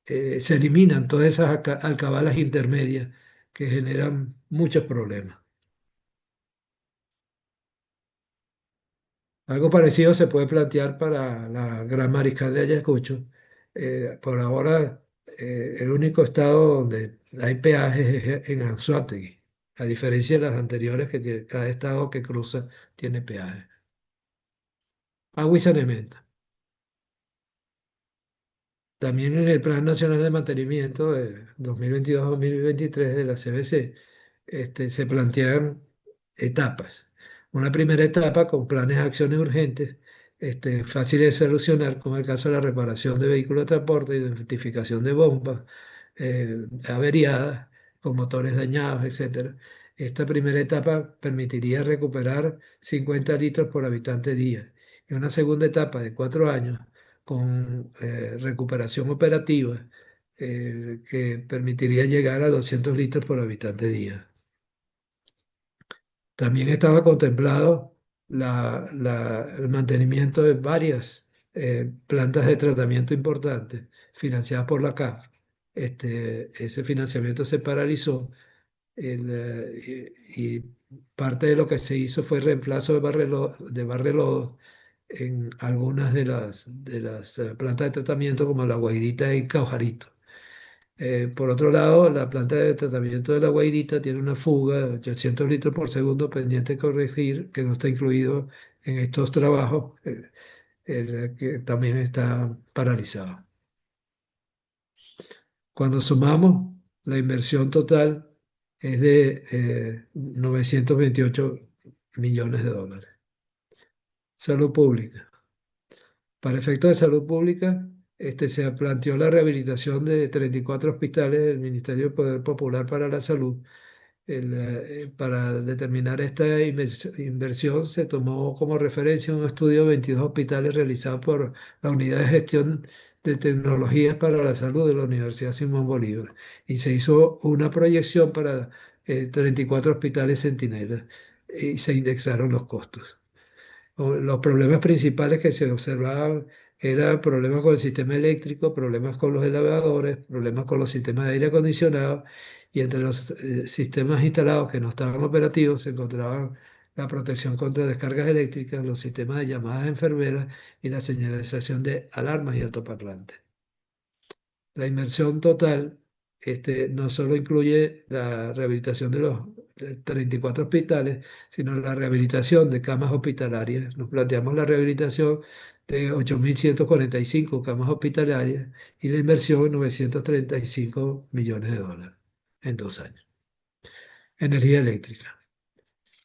se eliminan todas esas alcabalas intermedias que generan muchos problemas. Algo parecido se puede plantear para la Gran Mariscal de Ayacucho. Por ahora, el único estado donde hay peajes es en Anzoátegui, a diferencia de las anteriores que cada estado que cruza tiene peaje. Agua y saneamiento. También en el Plan Nacional de Mantenimiento de 2022-2023 de la CBC, se plantean etapas. Una primera etapa con planes de acciones urgentes, fáciles de solucionar, como el caso de la reparación de vehículos de transporte, identificación de bombas averiadas, con motores dañados, etcétera. Esta primera etapa permitiría recuperar 50 litros por habitante día. Y una segunda etapa de 4 años con recuperación operativa que permitiría llegar a 200 litros por habitante día. También estaba contemplado el mantenimiento de varias plantas de tratamiento importantes financiadas por la CAF. Ese financiamiento se paralizó y parte de lo que se hizo fue reemplazo de barrelodo en algunas de las plantas de tratamiento como La Guairita y Caujarito. Por otro lado, la planta de tratamiento de La Guairita tiene una fuga de 800 litros por segundo pendiente de corregir, que no está incluido en estos trabajos, que también está paralizado. Cuando sumamos, la inversión total es de 928 millones de dólares. Salud pública. Para efectos de salud pública, se planteó la rehabilitación de 34 hospitales del Ministerio del Poder Popular para la Salud. Para determinar esta inversión se tomó como referencia un estudio de 22 hospitales realizado por la Unidad de Gestión de Tecnologías para la Salud de la Universidad Simón Bolívar y se hizo una proyección para 34 hospitales Centinela y se indexaron los costos. Los problemas principales que se observaban eran problemas con el sistema eléctrico, problemas con los elevadores, problemas con los sistemas de aire acondicionado y entre los sistemas instalados que no estaban operativos se encontraban la protección contra descargas eléctricas, los sistemas de llamadas de enfermeras y la señalización de alarmas y altoparlantes. La inversión total no solo incluye la rehabilitación de los 34 hospitales, sino la rehabilitación de camas hospitalarias. Nos planteamos la rehabilitación de 8.145 camas hospitalarias y la inversión de 935 millones de dólares en 2 años. Energía eléctrica.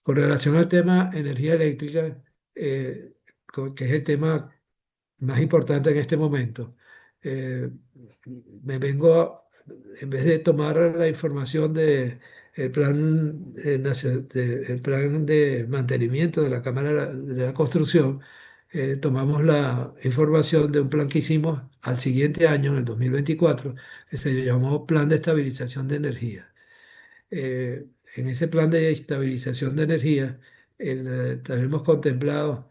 Con relación al tema energía eléctrica, que es el tema más importante en este momento, en vez de tomar la información del plan, el plan de mantenimiento de la Cámara de la Construcción, tomamos la información de un plan que hicimos al siguiente año, en el 2024, que se llamó Plan de Estabilización de Energía. en ese plan de estabilización de energía, también hemos contemplado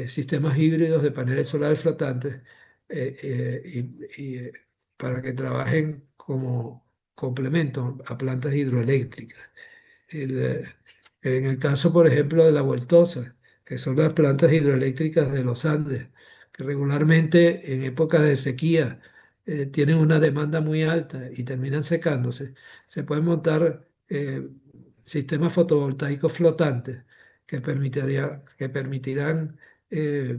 sistemas híbridos de paneles solares flotantes para que trabajen como complemento a plantas hidroeléctricas. El, eh, en el caso, por ejemplo, de la Vueltosa, que son las plantas hidroeléctricas de los Andes, que regularmente en épocas de sequía tienen una demanda muy alta y terminan secándose, se pueden montar sistemas fotovoltaicos flotantes que permitirán eh,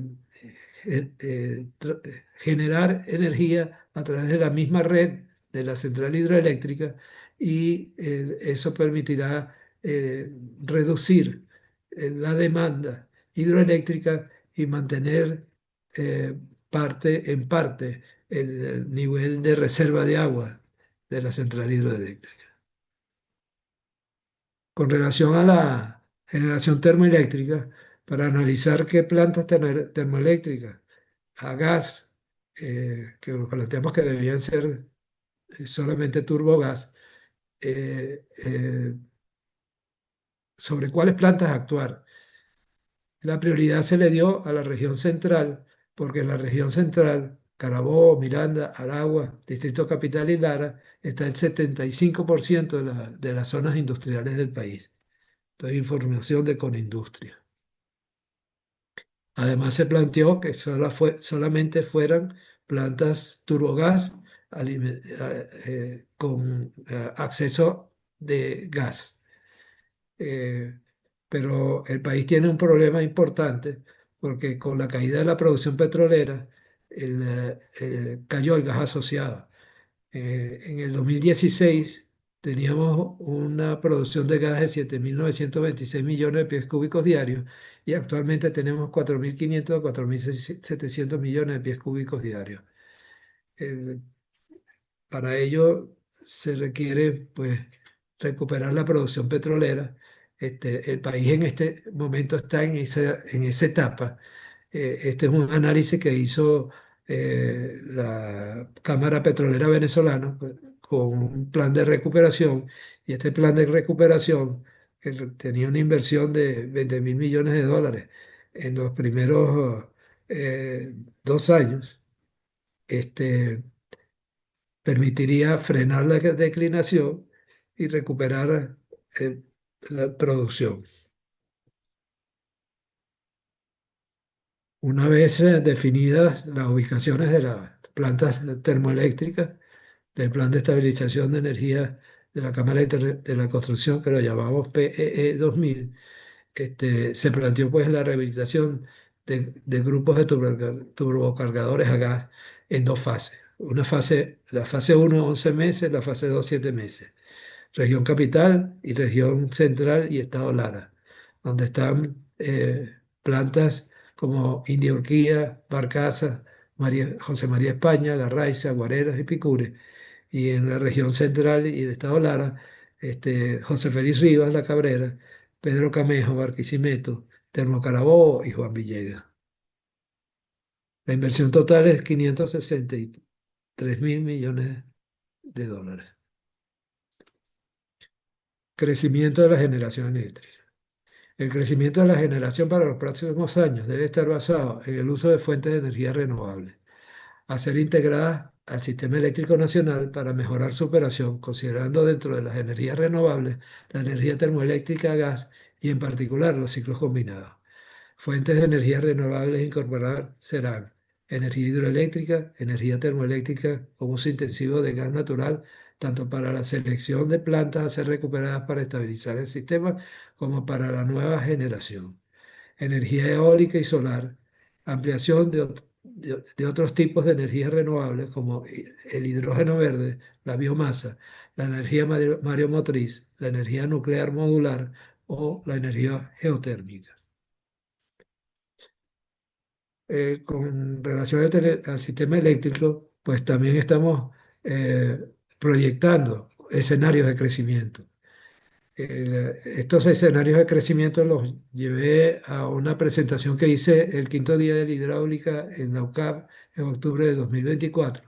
generar energía a través de la misma red de la central hidroeléctrica y eso permitirá reducir la demanda hidroeléctrica y mantener eh, en parte el nivel de reserva de agua de la central hidroeléctrica. Con relación a la generación termoeléctrica, para analizar qué plantas termoeléctricas a gas, que planteamos que debían ser solamente turbogás, sobre cuáles plantas actuar. La prioridad se le dio a la región central, porque en la región central, Carabobo, Miranda, Aragua, Distrito Capital y Lara, está el 75% de las zonas industriales del país. Entonces, información de Conindustria. Además, se planteó que solamente fueran plantas turbogás con acceso de gas. Pero el país tiene un problema importante porque con la caída de la producción petrolera cayó el gas asociado. En el 2016 teníamos una producción de gas de 7.926 millones de pies cúbicos diarios y actualmente tenemos 4.500 a 4.700 millones de pies cúbicos diarios. Eh, para ello se requiere pues, recuperar la producción petrolera. El país en este momento está en esa etapa. Este es un análisis que hizo la Cámara Petrolera Venezolana pues, con un plan de recuperación y este plan de recuperación tenía una inversión de 20.000 millones de dólares en los primeros 2 años. Permitiría frenar la declinación y recuperar la producción. Una vez definidas las ubicaciones de las plantas termoeléctricas del Plan de Estabilización de Energía de la Cámara de la Construcción, que lo llamamos PEE 2000, se planteó pues la rehabilitación de grupos de turbocargadores a gas en 2 fases. La fase 1, 11 meses, la fase 2, 7 meses. Región Capital y Región Central y Estado Lara, donde están plantas como India Urquía, Barcaza, José María España, La Raiza, Guareras y Picure. Y en la región central y el Estado Lara, José Félix Rivas, La Cabrera, Pedro Camejo, Barquisimeto, Termo Carabobo y Juan Villegas. La inversión total es 563.000 millones de dólares. Crecimiento de la generación eléctrica. El crecimiento de la generación para los próximos años debe estar basado en el uso de fuentes de energía renovables, a ser integradas al sistema eléctrico nacional para mejorar su operación, considerando dentro de las energías renovables la energía termoeléctrica a gas y en particular los ciclos combinados. Fuentes de energía renovables a incorporar serán energía hidroeléctrica, energía termoeléctrica con uso intensivo de gas natural, tanto para la selección de plantas a ser recuperadas para estabilizar el sistema como para la nueva generación. Energía eólica y solar, ampliación de otros tipos de energías renovables como el hidrógeno verde, la biomasa, la energía mareomotriz, la energía nuclear modular o la energía geotérmica. Con relación al sistema eléctrico, pues también estamos proyectando escenarios de crecimiento. Estos escenarios de crecimiento los llevé a una presentación que hice el 5.º día de la hidráulica en la UCAP en octubre de 2024,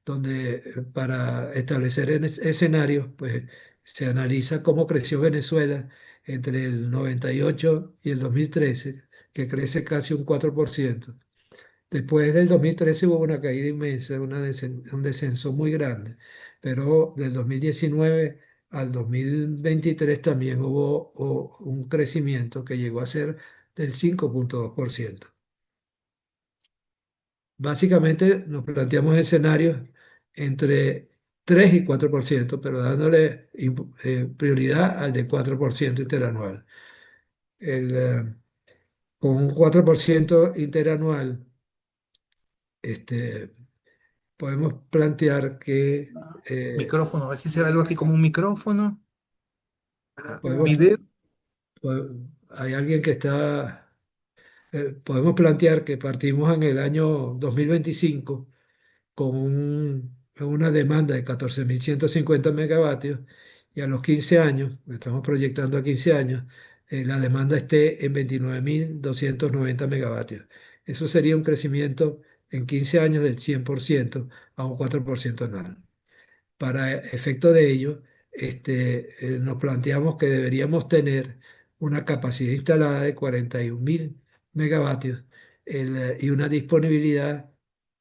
donde para establecer escenarios, pues se analiza cómo creció Venezuela entre el 98 y el 2013, que crece casi un 4%. Después del 2013 hubo una caída inmensa, un descenso muy grande, pero del 2019 al 2023 también hubo un crecimiento que llegó a ser del 5,2%. Básicamente nos planteamos escenarios entre 3 y 4%, pero dándole prioridad al de 4% interanual. Con un 4% interanual, este, podemos plantear que Micrófono, a ver si será algo aquí como un micrófono. podemos, Video. hay alguien que está, podemos plantear que partimos en el año 2025 con una demanda de 14.150 megavatios y a los 15 años, estamos proyectando a 15 años, la demanda esté en 29.290 megavatios. Eso sería un crecimiento en 15 años del 100% a un 4% anual. Para efecto de ello, nos planteamos que deberíamos tener una capacidad instalada de 41.000 megavatios y una disponibilidad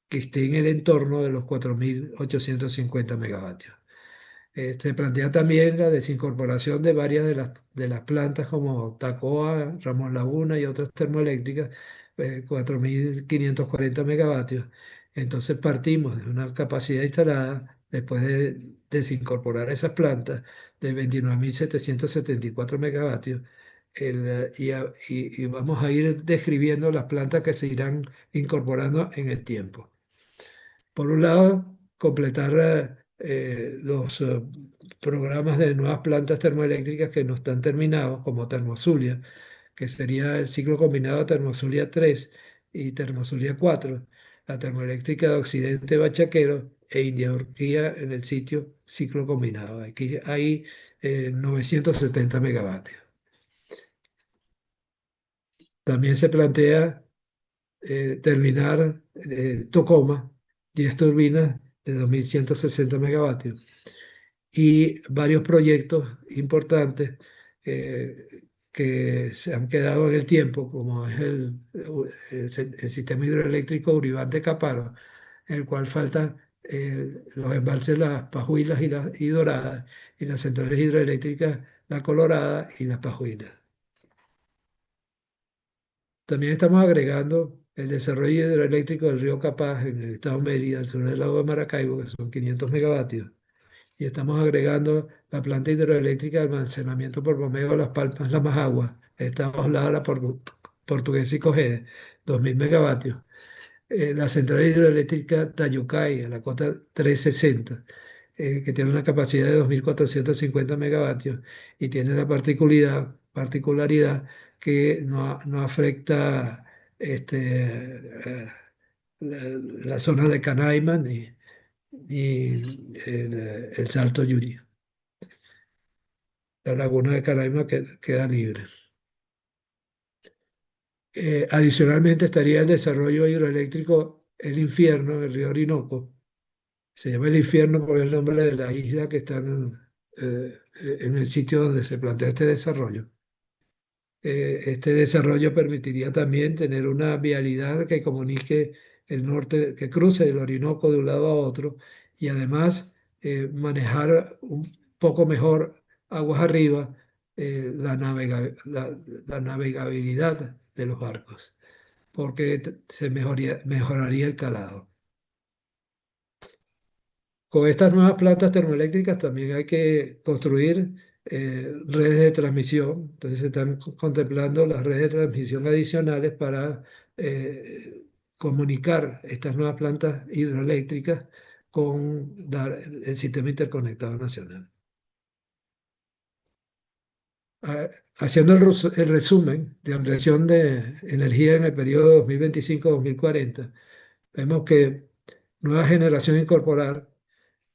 que esté en el entorno de los 4.850 megavatios. Se plantea también la desincorporación de varias de las plantas como Tacoa, Ramón Laguna y otras termoeléctricas, 4.540 megavatios. Entonces partimos de una capacidad instalada, después de desincorporar esas plantas, de 29.774 megavatios. Y vamos a ir describiendo las plantas que se irán incorporando en el tiempo. Por un lado, completar los programas de nuevas plantas termoeléctricas que no están terminados, como Termozulia, que sería el ciclo combinado Termozulia 3 y Termozulia 4, la termoeléctrica de Occidente Bachaquero e India Urquía en el sitio ciclo combinado. Aquí hay 970 megavatios. También se plantea terminar Tocoma, 10 turbinas de 2.160 megavatios y varios proyectos importantes que se han quedado en el tiempo, como es el sistema hidroeléctrico Uribante de Caparo, en el cual faltan los embalses Las Pajuilas y Doradas y las centrales hidroeléctricas La Colorada y Las Pajuilas. También estamos agregando el desarrollo hidroeléctrico del río Capaz en el estado Mérida, al sur del lago de Maracaibo, que son 500 megavatios. Y estamos agregando la planta hidroeléctrica de almacenamiento por bombeo de Las Palmas, La Majagua, estamos hablando por Portugués y Cogede, 2.000 megavatios. La central hidroeléctrica Tayucay, a la cota 360, que tiene una capacidad de 2.450 megavatios y tiene la particularidad que no afecta la zona de Canaima ni el Salto Yuri. La laguna de Canaima queda libre. Adicionalmente estaría el desarrollo hidroeléctrico El Infierno, el río Orinoco. Se llama El Infierno por el nombre de la isla que está en el sitio donde se plantea este desarrollo. Este desarrollo permitiría también tener una vialidad que comunique el norte, que cruce el Orinoco de un lado a otro y además manejar un poco mejor aguas arriba la navegabilidad de los barcos, porque se mejoraría el calado. Con estas nuevas plantas termoeléctricas también hay que construir redes de transmisión. Entonces se están contemplando las redes de transmisión adicionales para comunicar estas nuevas plantas hidroeléctricas con el sistema interconectado nacional. Haciendo el resumen de ampliación de energía en el periodo 2025-2040, vemos que nueva generación incorporar,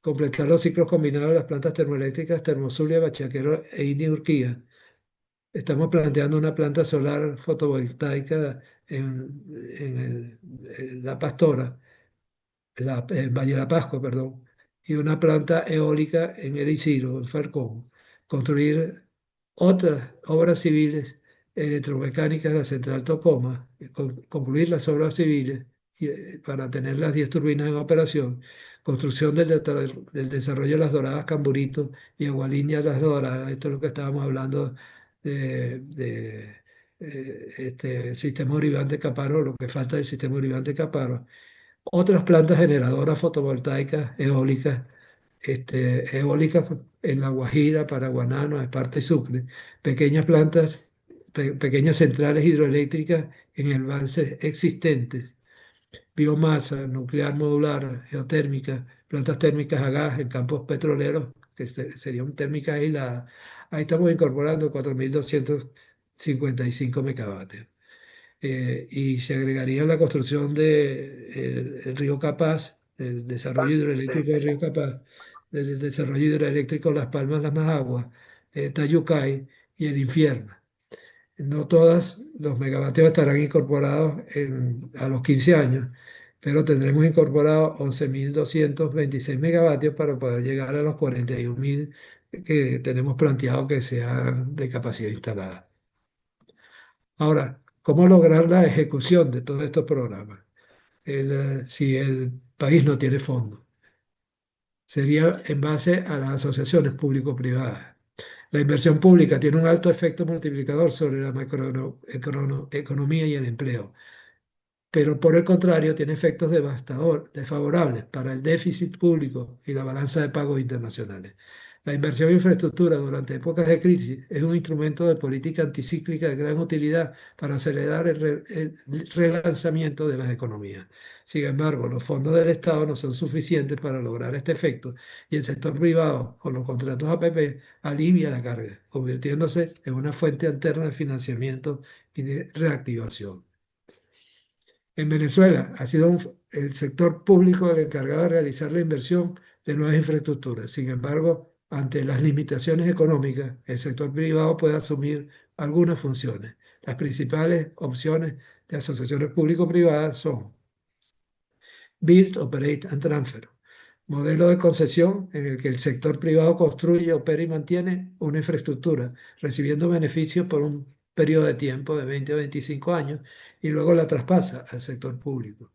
completar los ciclos combinados de las plantas termoeléctricas Termozulia, Bachaquero e India Urquía. Estamos planteando una planta solar fotovoltaica en La Pastora, en Valle de la Pascua, perdón, y una planta eólica en El Isiro, en Falcón. construir otras obras civiles electromecánicas de la central Tocoma, concluir las obras civiles para tener las 10 turbinas en operación, construcción del desarrollo de las Doradas Camburito y Agualínea Las Doradas. Esto es lo que estábamos hablando el sistema Orivante Caparo, lo que falta del sistema Orivante Caparo. Otras plantas generadoras fotovoltaicas, eólicas en La Guajira, Paraguaná, Esparta y Sucre, pequeñas plantas, pequeñas centrales hidroeléctricas en el embalses existentes, biomasa, nuclear modular, geotérmica, plantas térmicas a gas en campos petroleros, que serían térmicas aisladas. Ahí estamos incorporando 4.255 megavatios. Y se agregaría la construcción de el río Capaz, el desarrollo hidroeléctrico del río Capaz, del desarrollo hidroeléctrico Las Palmas, Las Majaguas, Tayucay y el Infierno. No todos los megavatios estarán incorporados a los 15 años, pero tendremos incorporados 11.226 megavatios para poder llegar a los 41.000 que tenemos planteado que sean de capacidad instalada. Ahora, ¿cómo lograr la ejecución de todos estos programas? Si el país no tiene fondos, sería en base a las asociaciones público-privadas. La inversión pública tiene un alto efecto multiplicador sobre la macroeconomía y el empleo, pero por el contrario tiene efectos desfavorables para el déficit público y la balanza de pagos internacionales. La inversión en infraestructura durante épocas de crisis es un instrumento de política anticíclica de gran utilidad para acelerar el relanzamiento de las economías. Sin embargo, los fondos del Estado no son suficientes para lograr este efecto y el sector privado, con los contratos APP, alivia la carga, convirtiéndose en una fuente alterna de financiamiento y de reactivación. En Venezuela ha sido el sector público el encargado de realizar la inversión de nuevas infraestructuras. Sin embargo, ante las limitaciones económicas, el sector privado puede asumir algunas funciones. Las principales opciones de asociaciones público-privadas son Build, Operate and Transfer, modelo de concesión en el que el sector privado construye, opera y mantiene una infraestructura, recibiendo beneficios por un periodo de tiempo de 20 o 25 años y luego la traspasa al sector público.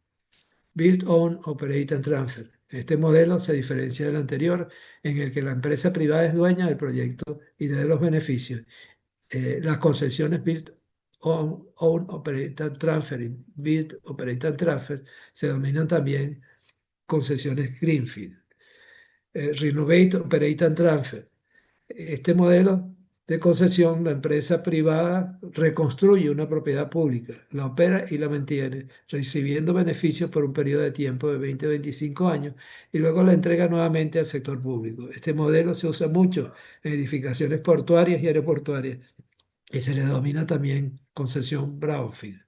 Build, Own, Operate and Transfer. Este modelo se diferencia del anterior en el que la empresa privada es dueña del proyecto y de los beneficios. Las concesiones Build, Own, Operate and Transfer y Build, Operate and Transfer se denominan también concesiones Greenfield. Renovate, Operate and Transfer. Este modelo de concesión, la empresa privada reconstruye una propiedad pública, la opera y la mantiene, recibiendo beneficios por un periodo de tiempo de 20 a 25 años y luego la entrega nuevamente al sector público. Este modelo se usa mucho en edificaciones portuarias y aeroportuarias y se le denomina también concesión brownfield.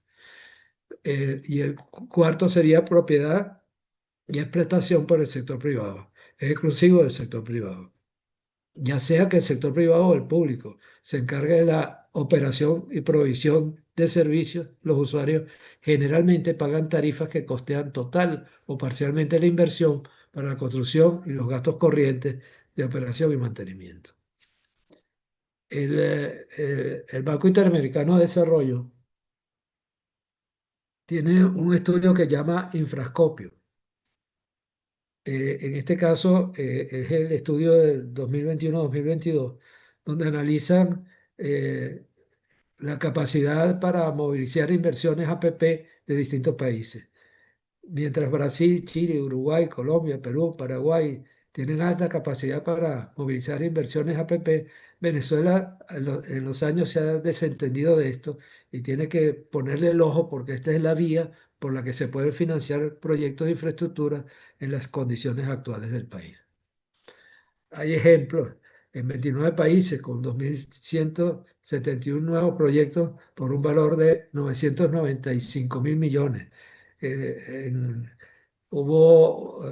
Y el cuarto sería propiedad y es prestación por el sector privado. Es exclusivo del sector privado. Ya sea que el sector privado o el público se encargue de la operación y provisión de servicios, los usuarios generalmente pagan tarifas que costean total o parcialmente la inversión para la construcción y los gastos corrientes de operación y mantenimiento. El Banco Interamericano de Desarrollo tiene un estudio que llama Infrascopio. En este caso es el estudio del 2021-2022, donde analizan la capacidad para movilizar inversiones APP de distintos países. Mientras Brasil, Chile, Uruguay, Colombia, Perú, Paraguay tienen alta capacidad para movilizar inversiones APP, Venezuela en los años se ha desentendido de esto y tiene que ponerle el ojo porque esta es la vía por la que se pueden financiar proyectos de infraestructura en las condiciones actuales del país. Hay ejemplos en 29 países con 2.171 nuevos proyectos por un valor de 995.000 millones. Hubo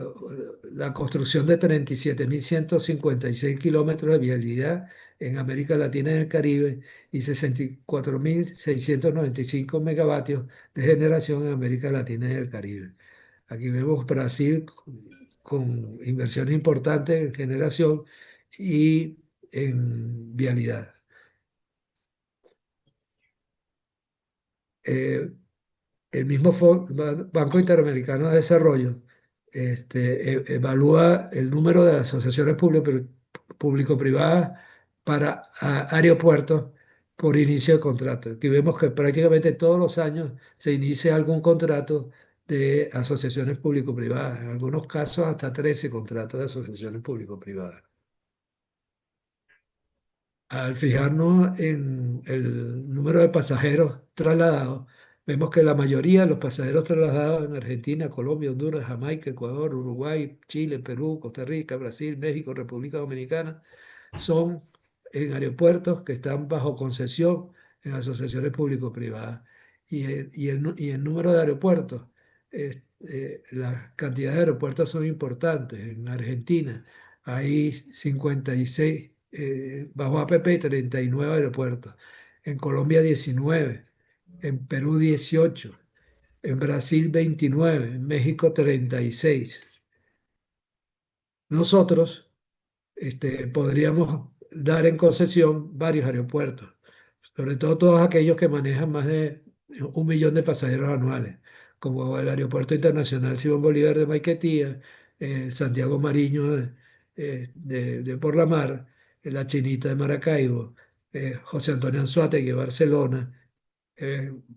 la construcción de 37.156 kilómetros de vialidad en América Latina y el Caribe y 64.695 megavatios de generación en América Latina y el Caribe. Aquí vemos Brasil con inversiones importantes en generación y en vialidad. Eh, el mismo Banco Interamericano de Desarrollo evalúa el número de asociaciones público-privadas para aeropuertos por inicio de contrato. Aquí vemos que prácticamente todos los años se inicia algún contrato de asociaciones público-privadas, en algunos casos hasta 13 contratos de asociaciones público-privadas. Al fijarnos en el número de pasajeros trasladados, vemos que la mayoría de los pasajeros trasladados en Argentina, Colombia, Honduras, Jamaica, Ecuador, Uruguay, Chile, Perú, Costa Rica, Brasil, México, República Dominicana, son en aeropuertos que están bajo concesión en asociaciones público-privadas. Y el número de aeropuertos, la cantidad de aeropuertos son importantes. En Argentina hay 56 bajo APP, 39 aeropuertos. En Colombia 19, en Perú 18, en Brasil 29, en México 36. Nosotros podríamos dar en concesión varios aeropuertos, sobre todo todos aquellos que manejan más de 1 millón de pasajeros anuales, como el Aeropuerto Internacional Simón Bolívar de Maiquetía, el Santiago Mariño de Por la Mar, la Chinita de Maracaibo, José Antonio Anzoátegui de Barcelona,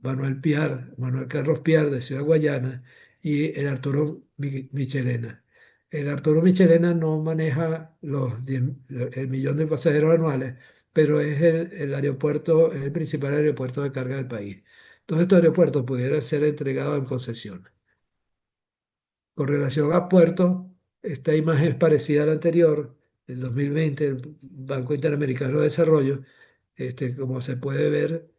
Manuel Carlos Piar de Ciudad Guayana y el Arturo Michelena. El Arturo Michelena no maneja el millón de pasajeros anuales, pero es el aeropuerto, es el principal aeropuerto de carga del país. Todos estos aeropuertos pudieran ser entregados en concesión. Con relación a puertos, esta imagen es parecida a la anterior, del 2020, el Banco Interamericano de Desarrollo. Como se puede ver,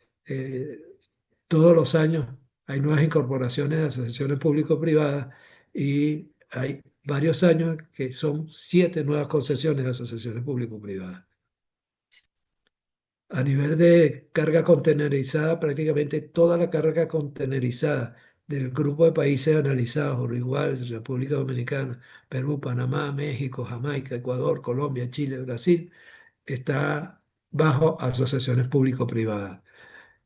todos los años hay nuevas incorporaciones de asociaciones público-privadas y hay varios años que son 7 nuevas concesiones de asociaciones público-privadas. A nivel de carga contenerizada, prácticamente toda la carga contenerizada del grupo de países analizados, Uruguay, República Dominicana, Perú, Panamá, México, Jamaica, Ecuador, Colombia, Chile, Brasil, está bajo asociaciones público-privadas.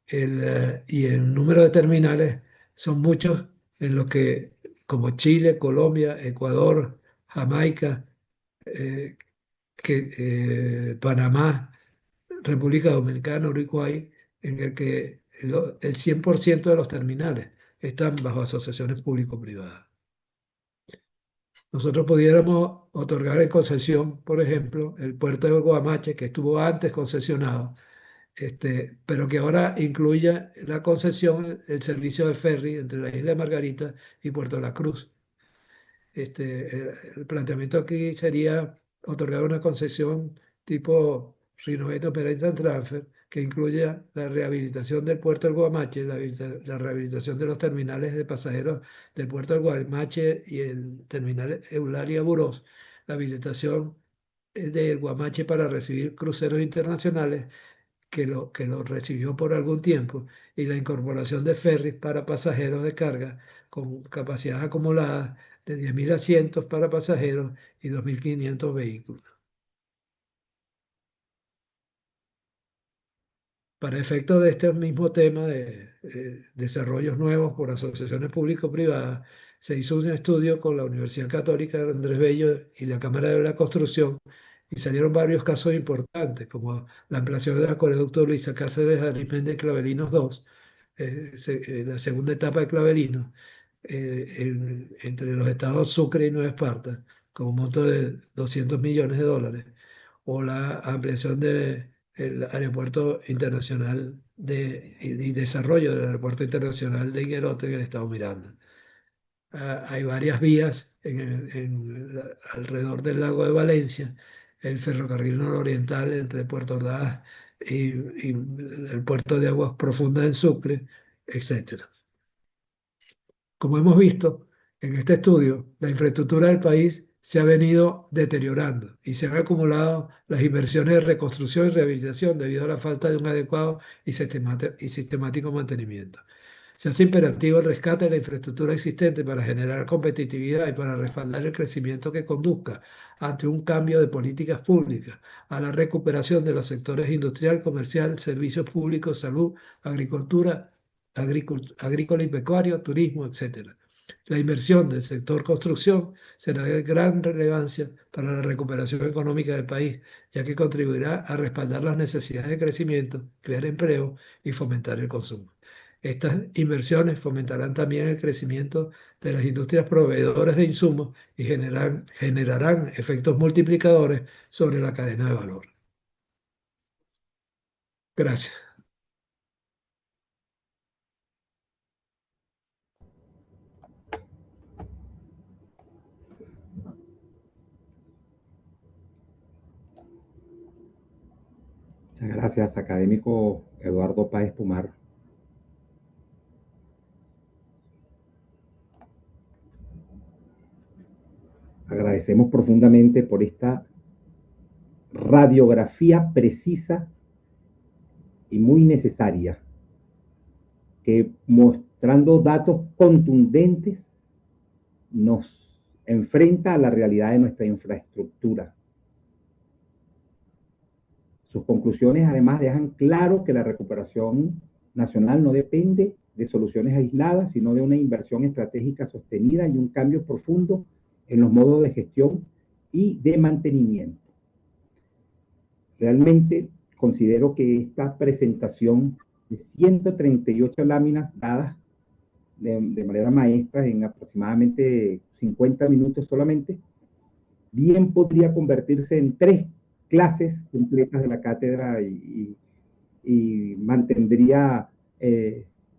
Y el número de terminales son muchos en los que, como Chile, Colombia, Ecuador, Jamaica, eh, Panamá, República Dominicana, Uruguay, en el que el 100% de los terminales están bajo asociaciones público-privadas. Nosotros pudiéramos otorgar en concesión, por ejemplo, el puerto de Guamache, que estuvo antes concesionado, pero que ahora incluya la concesión, el servicio de ferry entre la isla de Margarita y Puerto La Cruz. El planteamiento aquí sería otorgar una concesión tipo Renovate Operate and Transfer, que incluya la rehabilitación del puerto del Guamache, la rehabilitación de los terminales de pasajeros del puerto del Guamache y el terminal Eulalia Burós, la habilitación del Guamache para recibir cruceros internacionales, que lo recibió por algún tiempo, y la incorporación de ferries para pasajeros de carga con capacidad acumulada de 10.000 asientos para pasajeros y 2.500 vehículos. Para efectos de este mismo tema de desarrollos nuevos por asociaciones público-privadas, se hizo un estudio con la Universidad Católica de Andrés Bello y la Cámara de la Construcción, y salieron varios casos importantes, como la ampliación del acueducto Luisa Cáceres Arismendi Clavelinos II, la segunda etapa de Clavelinos, entre los estados Sucre y Nueva Esparta, con un monto de $200 millones, o la ampliación del aeropuerto internacional y desarrollo del aeropuerto internacional de Higuerote en el estado Miranda. Hay varias vías alrededor del lago de Valencia, el ferrocarril nororiental entre Puerto Ordaz y el puerto de aguas profundas en Sucre, etc. Como hemos visto en este estudio, la infraestructura del país se ha venido deteriorando y se han acumulado las inversiones de reconstrucción y rehabilitación debido a la falta de un adecuado y sistemático mantenimiento. Se hace imperativo el rescate de la infraestructura existente para generar competitividad y para respaldar el crecimiento que conduzca ante un cambio de políticas públicas, a la recuperación de los sectores industrial, comercial, servicios públicos, salud, agricultura, agrícola y pecuario, turismo, etc. La inversión del sector construcción será de gran relevancia para la recuperación económica del país, ya que contribuirá a respaldar las necesidades de crecimiento, crear empleo y fomentar el consumo. Estas inversiones fomentarán también el crecimiento de las industrias proveedoras de insumos y generarán efectos multiplicadores sobre la cadena de valor. Gracias. Muchas gracias, académico Eduardo Páez Pumar. Agradecemos profundamente por esta radiografía precisa y muy necesaria, que mostrando datos contundentes nos enfrenta a la realidad de nuestra infraestructura. Sus conclusiones además dejan claro que la recuperación nacional no depende de soluciones aisladas, sino de una inversión estratégica sostenida y un cambio profundo en los modos de gestión y de mantenimiento. Realmente considero que esta presentación de 138 láminas dadas de manera maestra en aproximadamente 50 minutos solamente, bien podría convertirse en 3 clases completas de la cátedra y mantendría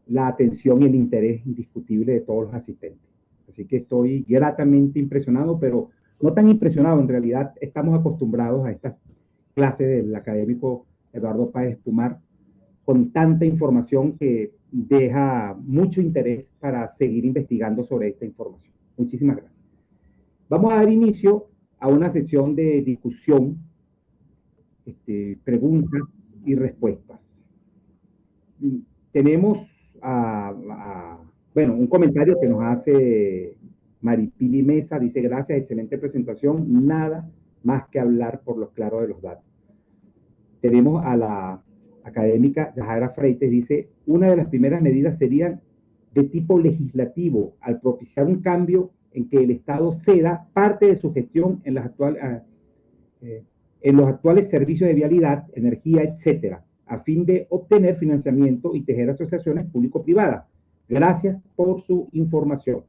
la atención y el interés indiscutible de todos los asistentes. Así que estoy gratamente impresionado, pero no tan impresionado, en realidad estamos acostumbrados a estas clases del académico Eduardo Páez Pumar, con tanta información que deja mucho interés para seguir investigando sobre esta información. Muchísimas gracias. Vamos a dar inicio a una sección de discusión, preguntas y respuestas. Tenemos un comentario que nos hace Maripili Mesa, dice: gracias, excelente presentación, nada más que hablar por lo claro de los datos. Tenemos a la académica Yajaira Freites, dice: una de las primeras medidas serían de tipo legislativo, al propiciar un cambio en que el Estado ceda parte de su gestión en los actuales servicios de vialidad, energía, etcétera, a fin de obtener financiamiento y tejer asociaciones público-privadas. Gracias por su información.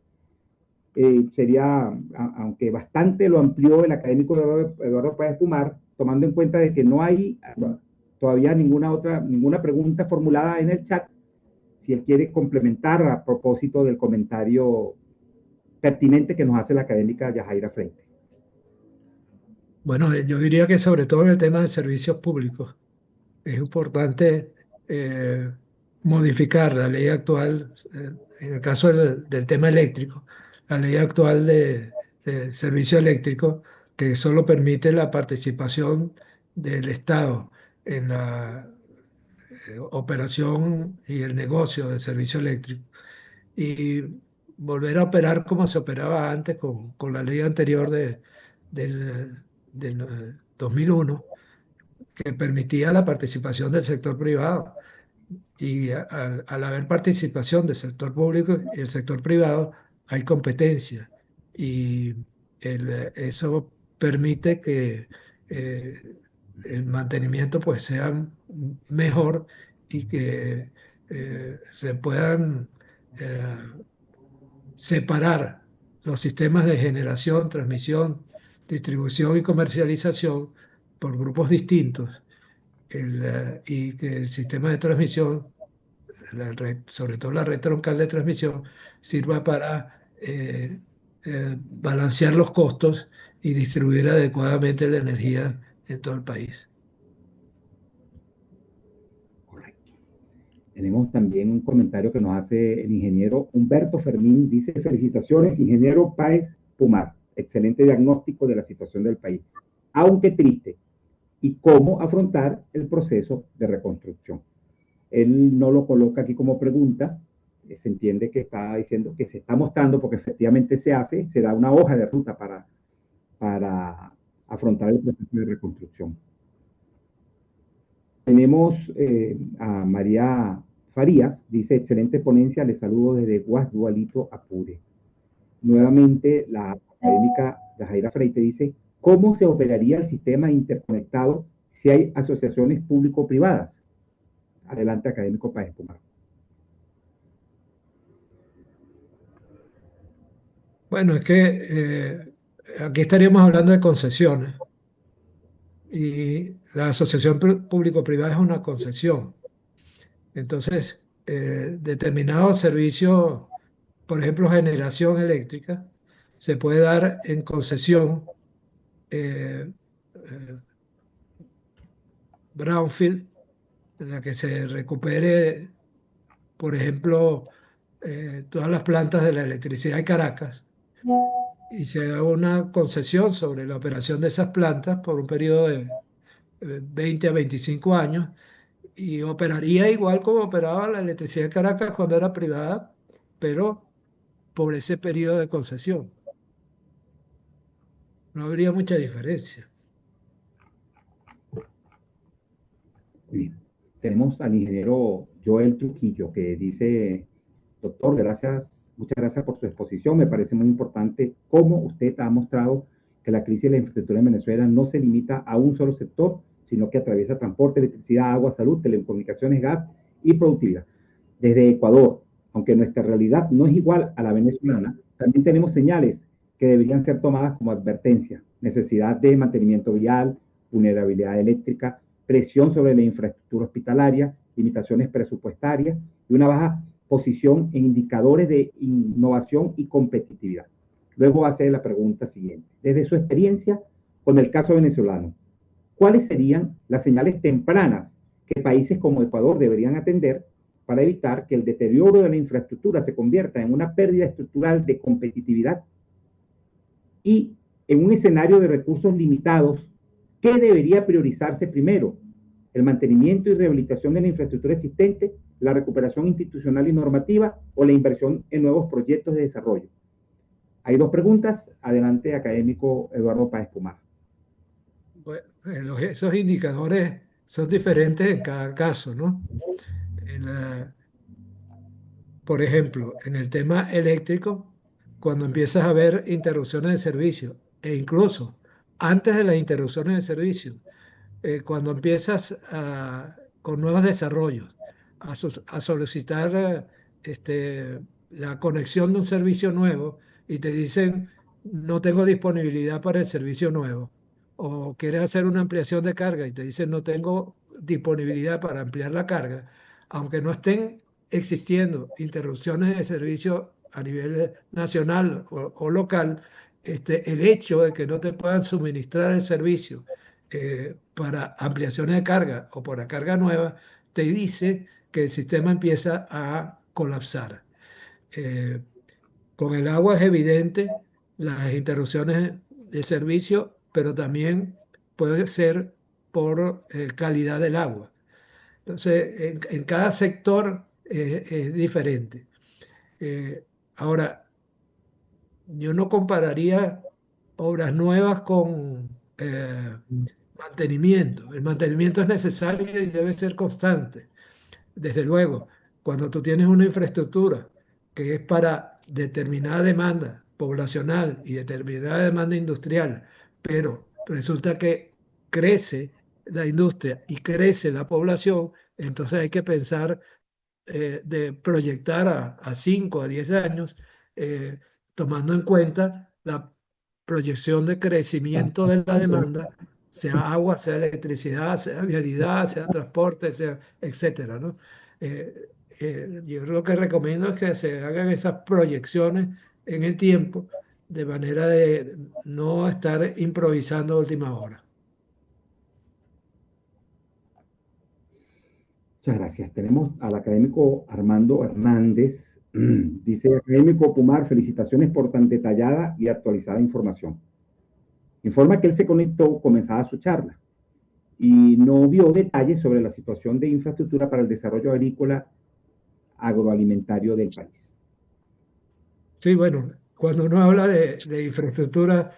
Sería, aunque bastante lo amplió el académico Eduardo Páez Pumar, tomando en cuenta de que no hay todavía ninguna pregunta formulada en el chat, si él quiere complementar a propósito del comentario pertinente que nos hace la académica Yajaira Freites. Bueno, yo diría que sobre todo en el tema de servicios públicos es importante modificar la ley actual, en el caso del tema eléctrico, la ley actual de servicio eléctrico, que solo permite la participación del Estado en la operación y el negocio del servicio eléctrico, y volver a operar como se operaba antes con la ley anterior del 2001, que permitía la participación del sector privado. Y al haber participación del sector público y el sector privado, hay competencia. Y eso permite que el mantenimiento pues sea mejor y que se puedan separar los sistemas de generación, transmisión, distribución y comercialización por grupos distintos, y que el sistema de transmisión, sobre todo la red troncal de transmisión, sirva para balancear los costos y distribuir adecuadamente la energía en todo el país. Correcto. Tenemos también un comentario que nos hace el ingeniero Humberto Fermín, dice: felicitaciones, ingeniero Páez Pumar, excelente diagnóstico de la situación del país, aunque triste, y cómo afrontar el proceso de reconstrucción. Él no lo coloca aquí como pregunta, se entiende que está diciendo que se está mostrando, porque efectivamente se hace, se da una hoja de ruta para afrontar el proceso de reconstrucción. Tenemos a María Farías, dice, excelente ponencia, les saludo desde Guasdualito, Apure. Nuevamente, la académica Yajaira Freite dice, ¿cómo se operaría el sistema interconectado si hay asociaciones público-privadas? Adelante, académico Páez Pomar. Bueno, es que aquí estaríamos hablando de concesiones y la asociación público-privada es una concesión. Entonces, determinados servicios, por ejemplo, generación eléctrica, se puede dar en concesión brownfield, en la que se recupere, por ejemplo, todas las plantas de la electricidad de Caracas y se haga una concesión sobre la operación de esas plantas por un periodo de 20 a 25 años y operaría igual como operaba la electricidad de Caracas cuando era privada, pero por ese periodo de concesión. No habría mucha diferencia. Muy bien. Tenemos al ingeniero Joel Trujillo, que dice, doctor, muchas gracias por su exposición. Me parece muy importante cómo usted ha mostrado que la crisis de la infraestructura en Venezuela no se limita a un solo sector, sino que atraviesa transporte, electricidad, agua, salud, telecomunicaciones, gas y productividad. Desde Ecuador, aunque nuestra realidad no es igual a la venezolana, también tenemos señales que deberían ser tomadas como advertencia: necesidad de mantenimiento vial, vulnerabilidad eléctrica, presión sobre la infraestructura hospitalaria, limitaciones presupuestarias y una baja posición en indicadores de innovación y competitividad. Luego hace la pregunta siguiente. Desde su experiencia con el caso venezolano, ¿cuáles serían las señales tempranas que países como Ecuador deberían atender para evitar que el deterioro de la infraestructura se convierta en una pérdida estructural de competitividad? Y en un escenario de recursos limitados, ¿qué debería priorizarse primero? ¿El mantenimiento y rehabilitación de la infraestructura existente, la recuperación institucional y normativa o la inversión en nuevos proyectos de desarrollo? Hay dos preguntas. Adelante, académico Eduardo Páez Pomar. Bueno, esos indicadores son diferentes en cada caso, ¿no? Por ejemplo, en el tema eléctrico, cuando empiezas a ver interrupciones de servicio, e incluso antes de las interrupciones de servicio, cuando empiezas con nuevos desarrollos, a solicitar la conexión de un servicio nuevo y te dicen, no tengo disponibilidad para el servicio nuevo, o quieres hacer una ampliación de carga y te dicen, no tengo disponibilidad para ampliar la carga, aunque no estén existiendo interrupciones de servicio a nivel nacional o local, el hecho de que no te puedan suministrar el servicio para ampliaciones de carga o para carga nueva, te dice que el sistema empieza a colapsar. Con el agua es evidente las interrupciones de servicio, pero también puede ser por calidad del agua. Entonces, en cada sector es diferente. Ahora, yo no compararía obras nuevas con mantenimiento. El mantenimiento es necesario y debe ser constante. Desde luego, cuando tú tienes una infraestructura que es para determinada demanda poblacional y determinada demanda industrial, pero resulta que crece la industria y crece la población, entonces hay que pensar de proyectar a 5 a 10 años, tomando en cuenta la proyección de crecimiento de la demanda, sea agua, sea electricidad, sea vialidad, sea transporte, sea etcétera, ¿no? Yo lo que recomiendo es que se hagan esas proyecciones en el tiempo, de manera de no estar improvisando a última hora. Muchas gracias. Tenemos al académico Armando Hernández. Dice, académico Pomar, felicitaciones por tan detallada y actualizada información. Informa que él se conectó comenzada su charla y no vio detalles sobre la situación de infraestructura para el desarrollo agrícola agroalimentario del país. Sí, bueno, cuando uno habla de infraestructura,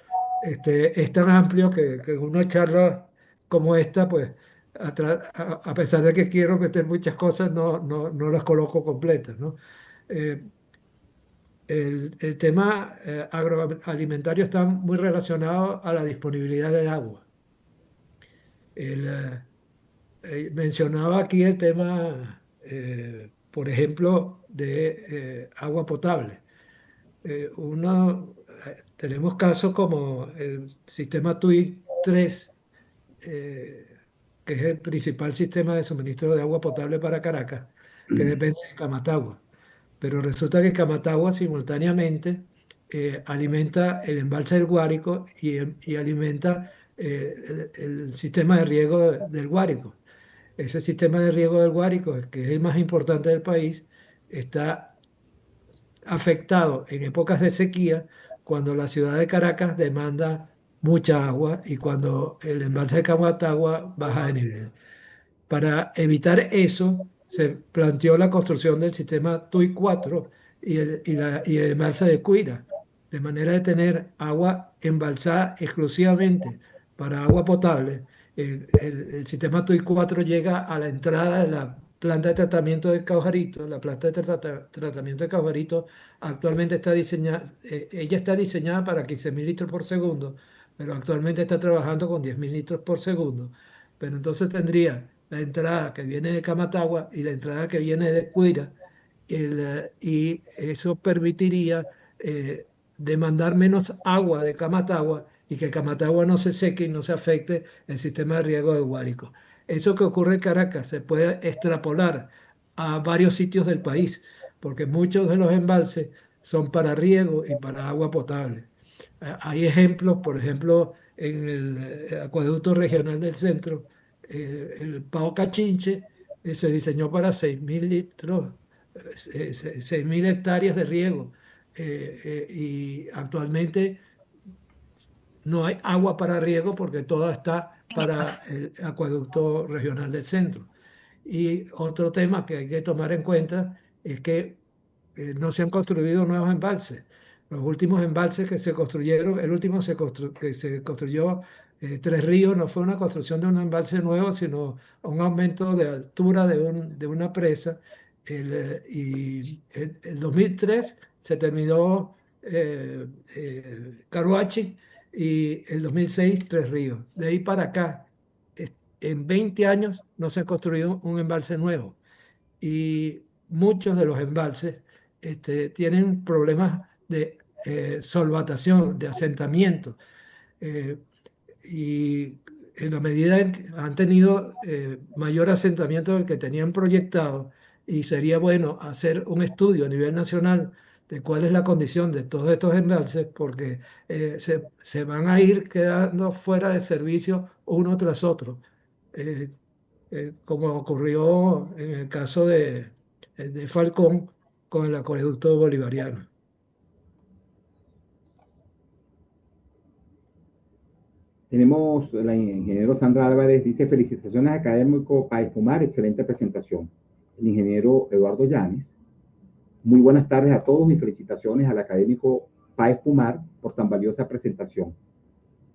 es tan amplio que una charla como esta, pues, a pesar de que quiero meter muchas cosas, no las coloco completas, ¿no? Eh, el tema agroalimentario está muy relacionado a la disponibilidad de agua. El, mencionaba aquí el tema, por ejemplo, de agua potable. Tenemos casos como el sistema TUI 3, que es el principal sistema de suministro de agua potable para Caracas, que depende de Camatagua. Pero resulta que Camatagua simultáneamente alimenta el embalse del Guárico y alimenta el sistema de riego del Guárico. Ese sistema de riego del Guárico, que es el más importante del país, está afectado en épocas de sequía cuando la ciudad de Caracas demanda mucha agua y cuando el embalse de Camatagua baja de nivel. Para evitar eso, se planteó la construcción del sistema TUI 4 y el embalse de Cuira, de manera de tener agua embalsada exclusivamente para agua potable. El sistema TUI 4 llega a la entrada de la planta de tratamiento de Caujarito. La planta de tratamiento de Caujarito actualmente está diseñada, ella está diseñada para 15.000 litros por segundo, pero actualmente está trabajando con 10.000 litros por segundo. Pero entonces tendría la entrada que viene de Camatagua y la entrada que viene de Cuira, y eso permitiría demandar menos agua de Camatagua y que Camatagua no se seque y no se afecte el sistema de riego de Guárico. Eso que ocurre en Caracas se puede extrapolar a varios sitios del país, porque muchos de los embalses son para riego y para agua potable. Hay ejemplos, por ejemplo, en el acueducto regional del centro, el Pao Cachinche, se diseñó para 6.000 litros, 6.000 hectáreas de riego, y actualmente no hay agua para riego porque toda está para el acueducto regional del centro. Y otro tema que hay que tomar en cuenta es que no se han construido nuevos embalses. Los últimos embalses que se construyeron, el último que se construyó, Tres Ríos, no fue una construcción de un embalse nuevo, sino un aumento de altura de una presa. Y el 2003 se terminó Caruachi y el 2006 Tres Ríos. De ahí para acá, en 20 años no se ha construido un embalse nuevo y muchos de los embalses tienen problemas de solvatación, de asentamiento. eh, y en la medida en que han tenido mayor asentamiento del que tenían proyectado, y sería bueno hacer un estudio a nivel nacional de cuál es la condición de todos estos embalses, porque se van a ir quedando fuera de servicio uno tras otro. Eh, Como ocurrió en el caso de Falcón con el acueducto bolivariano. Tenemos la ingeniero Sandra Álvarez, dice: felicitaciones académico Páez Pumar, excelente presentación. El ingeniero Eduardo Llanes: muy buenas tardes a todos y felicitaciones al académico Páez Pumar por tan valiosa presentación.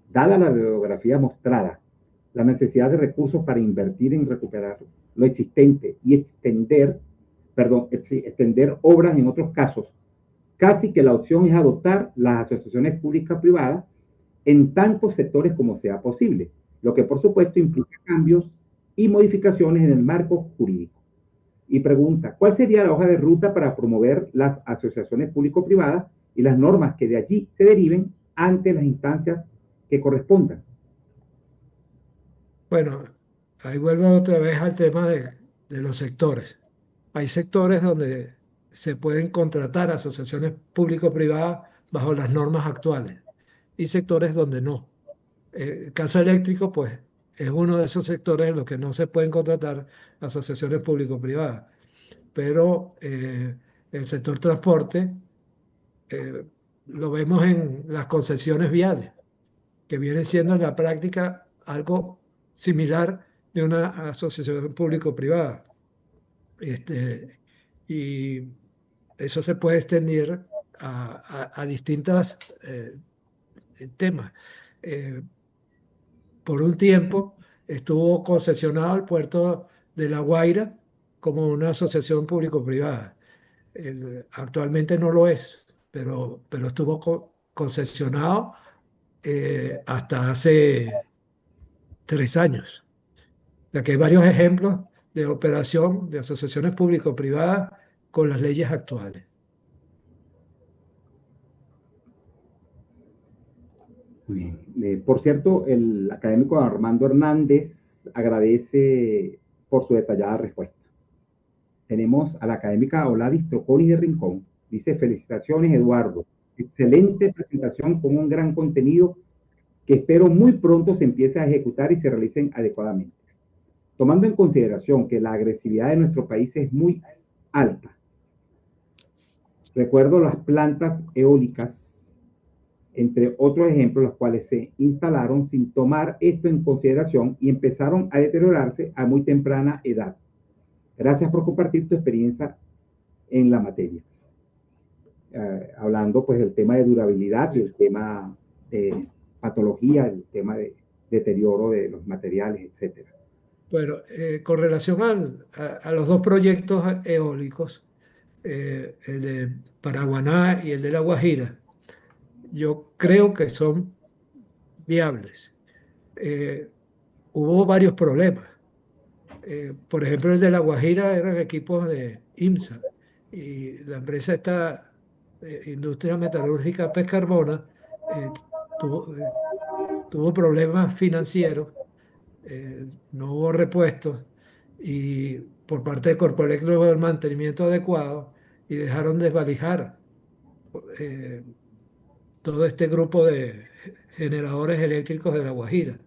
Dada la radiografía mostrada, la necesidad de recursos para invertir en recuperar lo existente y extender obras en otros casos, casi que la opción es adoptar las asociaciones públicas-privadas en tantos sectores como sea posible, lo que por supuesto implica cambios y modificaciones en el marco jurídico. Y pregunta: ¿cuál sería la hoja de ruta para promover las asociaciones público-privadas y las normas que de allí se deriven ante las instancias que correspondan? Bueno, ahí vuelvo otra vez al tema de los sectores. Hay sectores donde se pueden contratar asociaciones público-privadas bajo las normas actuales y sectores donde no. El caso eléctrico, pues, es uno de esos sectores en los que no se pueden contratar asociaciones público-privadas. Pero el sector transporte, eh, lo vemos en las concesiones viales, que viene siendo en la práctica algo similar de una asociación público-privada. Este, y eso se puede extender a distintos temas. Por un tiempo estuvo concesionado el puerto de La Guaira como una asociación público-privada. Actualmente no lo es, pero estuvo concesionado hasta hace 3 años. O sea que hay varios ejemplos de operación de asociaciones público-privadas con las leyes actuales. Muy bien. Por cierto, el académico Armando Hernández agradece por su detallada respuesta. Tenemos a la académica Oladis Troconi de Rincón. Dice: felicitaciones, Eduardo. Excelente presentación con un gran contenido que espero muy pronto se empiece a ejecutar y se realicen adecuadamente. Tomando en consideración que la agresividad de nuestro país es muy alta. Recuerdo las plantas eólicas, entre otros ejemplos, los cuales se instalaron sin tomar esto en consideración y empezaron a deteriorarse a muy temprana edad. Gracias por compartir tu experiencia en la materia. Hablando pues del tema de durabilidad y el tema de patología, el tema de deterioro de los materiales, etc. Bueno, con relación a los dos proyectos eólicos, el de Paraguaná y el de La Guajira, yo creo que son viables. Hubo varios problemas. Por ejemplo, el de La Guajira eran equipos de IMSA y la empresa esta, Industria Metalúrgica Pescarbona, tuvo problemas financieros, no hubo repuestos y por parte de Corpoelec no hubo el mantenimiento adecuado y dejaron desvalijar todo este grupo de generadores eléctricos de La Guajira.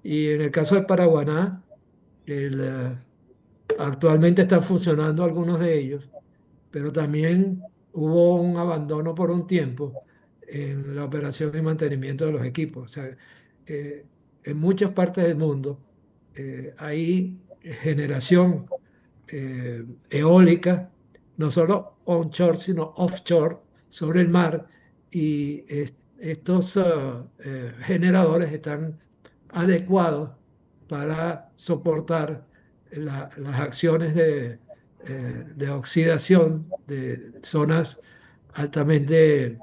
Y en el caso de Paraguaná, actualmente están funcionando algunos de ellos, pero también hubo un abandono por un tiempo en la operación y mantenimiento de los equipos. O sea, en muchas partes del mundo hay generación eólica, no solo onshore, sino offshore, sobre el mar, y estos generadores están adecuados para soportar las acciones de oxidación de zonas altamente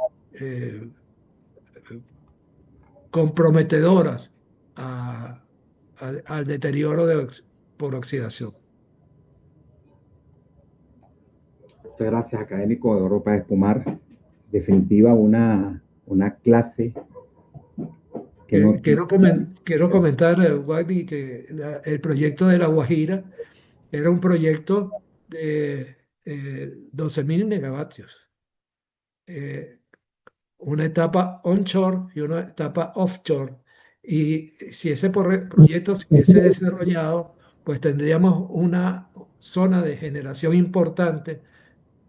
comprometedoras al deterioro por oxidación. Muchas gracias, académico Eduardo Páez Pomar. Definitiva una clase que no... Quiero comentar, Wagner, que el proyecto de La Guajira era un proyecto de 12.000 megavatios. Una etapa onshore y una etapa offshore. Y si ese proyecto se hubiese desarrollado, pues tendríamos una zona de generación importante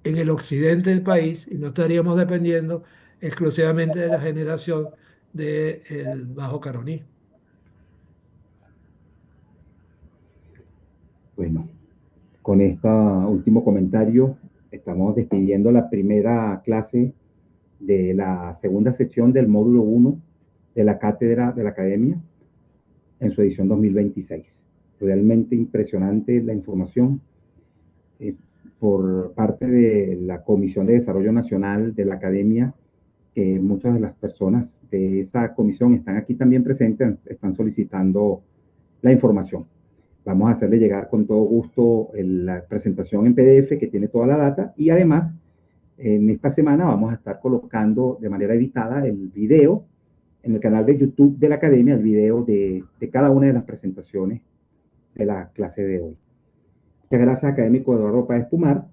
en el occidente del país y no estaríamos dependiendo exclusivamente de la generación del Bajo Caroní. Bueno, con este último comentario estamos despidiendo la primera clase de la segunda sección del módulo 1 de la cátedra de la academia en su edición 2026. Realmente impresionante la información por parte de la Comisión de Desarrollo Nacional de la academia. Muchas de las personas de esa comisión están aquí también presentes, están solicitando la información. Vamos a hacerle llegar con todo gusto la presentación en PDF que tiene toda la data, y además en esta semana vamos a estar colocando de manera editada el video en el canal de YouTube de la academia, el video de cada una de las presentaciones de la clase de hoy. Muchas gracias, académico Eduardo Páez Pomar.